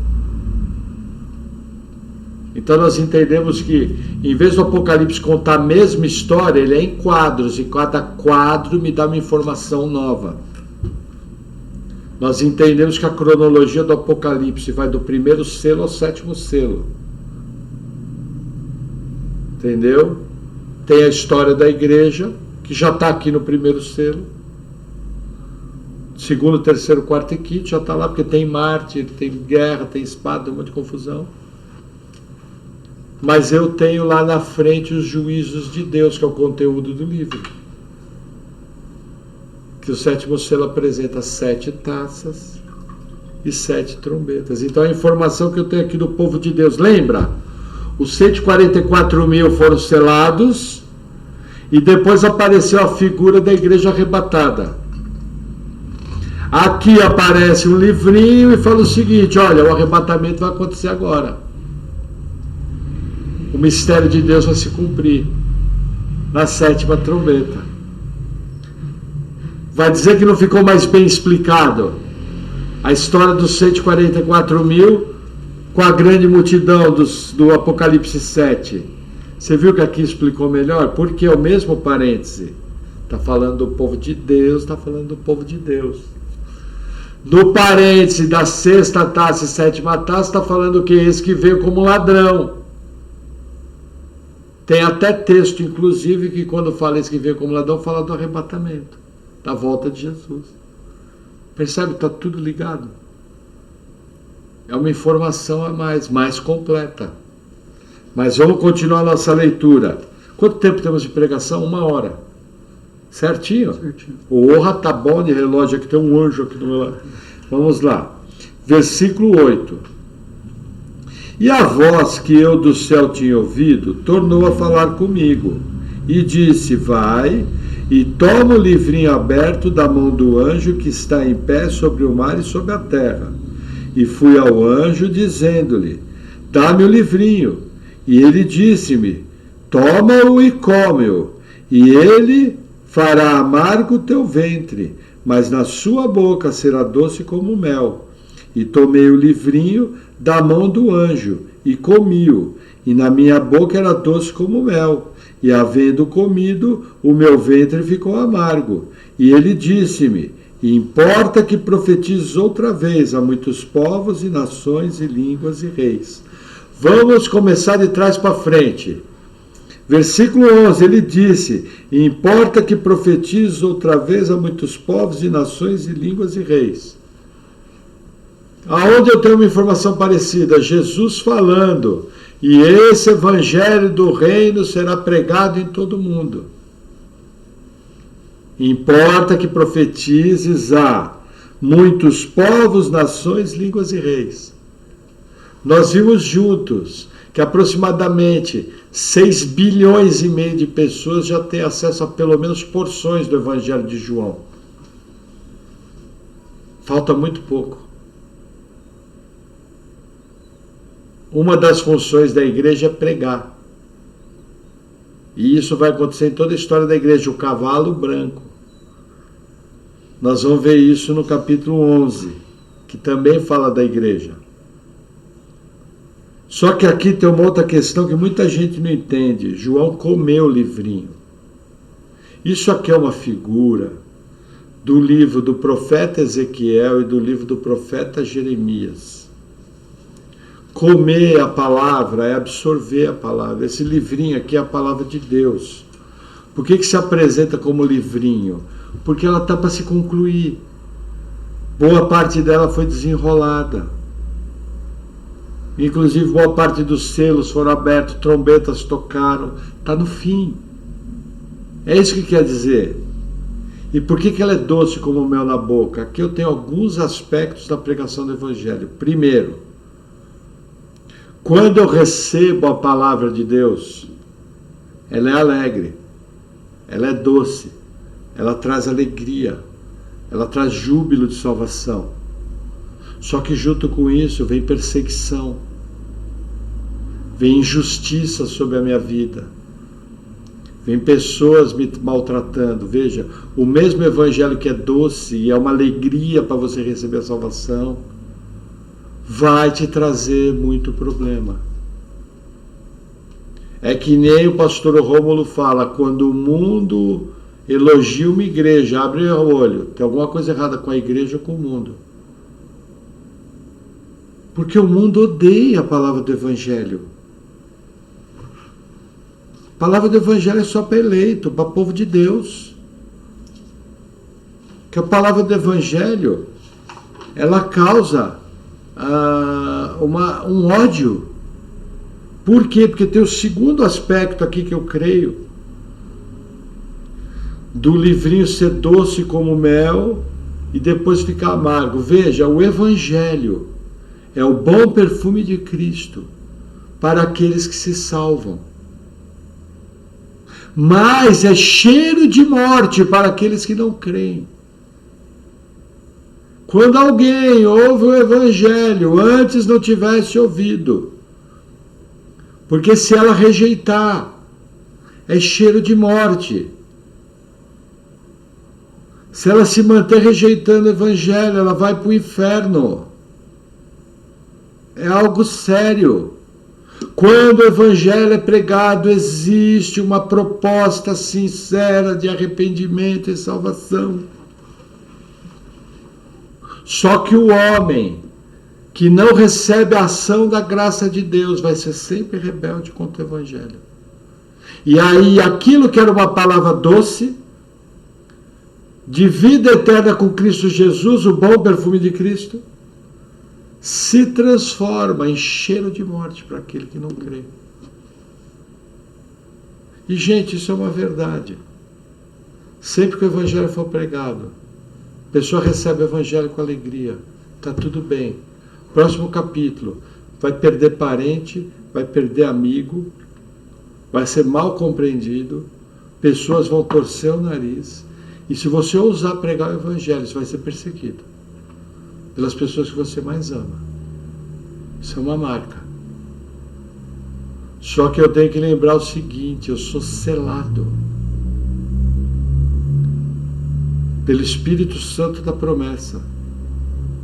Então nós entendemos que, em vez do Apocalipse contar a mesma história, ele é em quadros, e cada quadro me dá uma informação nova. Nós entendemos que a cronologia do Apocalipse vai do primeiro selo ao 7º selo. Entendeu? Tem a história da igreja, que já está aqui no primeiro selo. Segundo, terceiro, quarto e quinto já está lá, porque tem mártir, tem guerra, tem espada, tem um monte de confusão. Mas eu tenho lá na frente os juízos de Deus, que é o conteúdo do livro. Que o 7º selo apresenta 7 taças e 7 trombetas. Então a informação que eu tenho aqui do povo de Deus, lembra? Os 144 mil foram selados e depois apareceu a figura da igreja arrebatada. Aqui aparece um livrinho e fala o seguinte: olha, o arrebatamento vai acontecer agora. o mistério de Deus vai se cumprir na 7ª trombeta. Vai dizer que não ficou mais bem explicado a história dos 144 mil com a grande multidão do Apocalipse 7. Você viu que aqui explicou melhor? Porque é o mesmo parêntese. Está falando do povo de Deus, está falando do povo de Deus. No parêntese da 6ª taça e 7ª taça, está falando que esse que veio como ladrão. Tem até texto, inclusive, que quando fala esse que veio como ladrão, fala do arrebatamento, da volta de Jesus. Percebe? Está tudo ligado. É uma informação a mais completa. Mas vamos continuar a nossa leitura. Quanto tempo temos de pregação? 1 hora. Certinho? Certinho. O orra tá bom de relógio, aqui tem um anjo aqui do meu lado. Vamos lá. Versículo 8. E a voz que eu do céu tinha ouvido tornou a falar comigo e disse: vai e toma o livrinho aberto da mão do anjo que está em pé sobre o mar e sobre a terra. E fui ao anjo dizendo-lhe: dá-me o livrinho. E ele disse-me: toma-o e come-o, e ele fará amargo o teu ventre, mas na sua boca será doce como mel. E tomei o livrinho da mão do anjo e comi-o, e na minha boca era doce como mel. E havendo comido, o meu ventre ficou amargo. E ele disse-me: importa que profetizes outra vez a muitos povos e nações e línguas e reis. Vamos começar de trás para frente. Versículo 11, ele disse: importa que profetizes outra vez a muitos povos e nações e línguas e reis. Aonde eu tenho uma informação parecida? Jesus falando: e esse evangelho do reino será pregado em todo o mundo. Importa que profetizes a muitos povos, nações, línguas e reis. Nós vimos juntos que aproximadamente 6 bilhões e meio de pessoas já têm acesso a pelo menos porções do Evangelho de João. Falta muito pouco. Uma das funções da igreja é pregar. E isso vai acontecer em toda a história da igreja, o cavalo branco. Nós vamos ver isso no capítulo 11, que também fala da igreja. Só que aqui tem uma outra questão que muita gente não entende. João comeu o livrinho. Isso aqui é uma figura do livro do profeta Ezequiel e do livro do profeta Jeremias. Comer a palavra é absorver a palavra. Esse livrinho aqui é a palavra de Deus. Por que se apresenta como livrinho? Porque ela está para se concluir. Boa parte dela foi desenrolada. Inclusive, boa parte dos selos foram abertos, trombetas tocaram. Está no fim. É isso que quer dizer. E por que ela é doce como mel na boca? Aqui eu tenho alguns aspectos da pregação do Evangelho. Primeiro, quando eu recebo a palavra de Deus, ela é alegre, ela é doce, ela traz alegria, ela traz júbilo de salvação. Só que junto com isso vem perseguição, vem injustiça sobre a minha vida, vem pessoas me maltratando. Veja, o mesmo evangelho que é doce e é uma alegria para você receber a salvação, vai te trazer muito problema. É que nem o pastor Rômulo fala: quando o mundo elogia uma igreja, abre o olho, tem alguma coisa errada com a igreja ou com o mundo. Porque o mundo odeia a palavra do Evangelho. A palavra do Evangelho é só para eleito, para povo de Deus. Que a palavra do Evangelho, ela causa um ódio. Por quê? Porque tem o segundo aspecto aqui que eu creio. Do livrinho ser doce como mel e depois ficar amargo. Veja, o Evangelho é o bom perfume de Cristo para aqueles que se salvam. Mas é cheiro de morte para aqueles que não creem. Quando alguém ouve o Evangelho antes não tivesse ouvido, Porque se ela rejeitar, é cheiro de morte. Se ela se manter rejeitando o Evangelho, ela vai para o inferno. É algo sério. Quando o Evangelho é pregado, existe uma proposta sincera de arrependimento e salvação. Só que o homem que não recebe a ação da graça de Deus vai ser sempre rebelde contra o Evangelho. E aí aquilo que era uma palavra doce, de vida eterna com Cristo Jesus, o bom perfume de Cristo, se transforma em cheiro de morte para aquele que não crê. E, gente, isso é uma verdade. Sempre que o Evangelho for pregado, a pessoa recebe o Evangelho com alegria. Está tudo bem. Próximo capítulo. Vai perder parente, vai perder amigo, vai ser mal compreendido, pessoas vão torcer o nariz. E se você ousar pregar o Evangelho, você vai ser perseguido pelas pessoas que você mais ama. Isso é uma marca. Só que eu tenho que lembrar o seguinte: eu sou selado pelo Espírito Santo da promessa.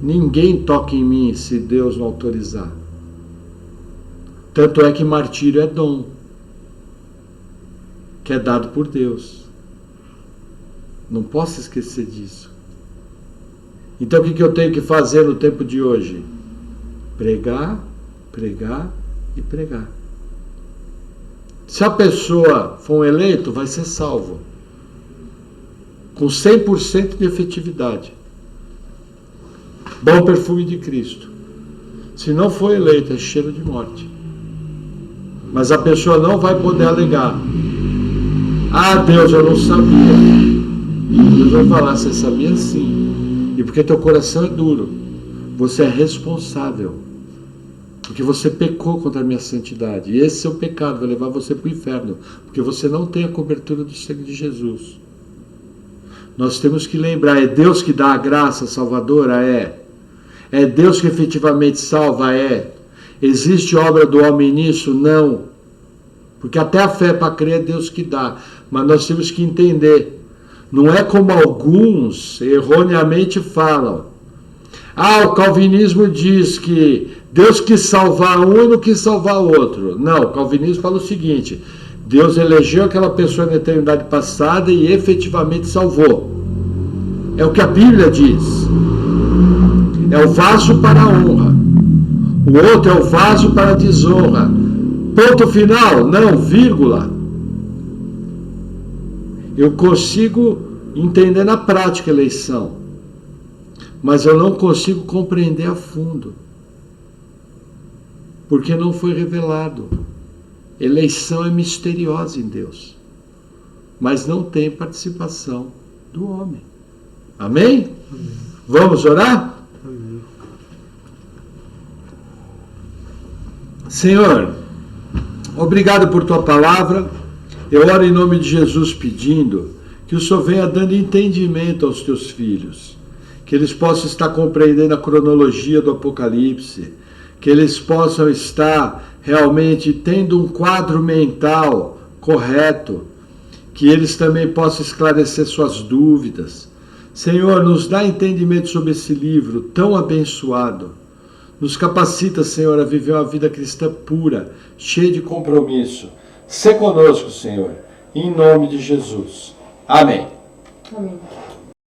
Ninguém toca em mim se Deus não autorizar. Tanto é que martírio é dom, que é dado por Deus. Não posso esquecer disso. Então o que eu tenho que fazer no tempo de hoje? Pregar, pregar e pregar. Se a pessoa for um eleito, vai ser salvo. Com 100% de efetividade. Bom perfume de Cristo. Se não for eleito, é cheiro de morte. Mas a pessoa não vai poder alegar: ah, Deus, eu não sabia. Deus vai falar: você sabia sim. E porque teu coração é duro, você é responsável. Porque você pecou contra a minha santidade. E esse seu pecado vai levar você para o inferno. Porque você não tem a cobertura do sangue de Jesus. Nós temos que lembrar: é Deus que dá a graça salvadora? É. É Deus que efetivamente salva? É. Existe obra do homem nisso? Não. Porque até a fé para crer é Deus que dá. Mas nós temos que entender. Não é como alguns erroneamente falam. Ah, o calvinismo diz que Deus quis salvar um e não quis salvar outro. Não, o calvinismo fala o seguinte: Deus elegeu aquela pessoa na eternidade passada e efetivamente salvou. É o que a Bíblia diz. É o vaso para a honra. O outro é o vaso para a desonra. Ponto final? Não, vírgula. Eu consigo entender na prática a eleição, mas eu não consigo compreender a fundo, porque não foi revelado. Eleição é misteriosa em Deus, mas não tem participação do homem. Amém? Vamos orar? Senhor, obrigado por tua palavra. Eu oro em nome de Jesus pedindo que o Senhor venha dando entendimento aos teus filhos, que eles possam estar compreendendo a cronologia do Apocalipse, que eles possam estar realmente tendo um quadro mental correto, que eles também possam esclarecer suas dúvidas. Senhor, nos dá entendimento sobre esse livro tão abençoado. Nos capacita, Senhor, a viver uma vida cristã pura, cheia de compromisso. Sê conosco, Senhor, em nome de Jesus. Amém. Amém.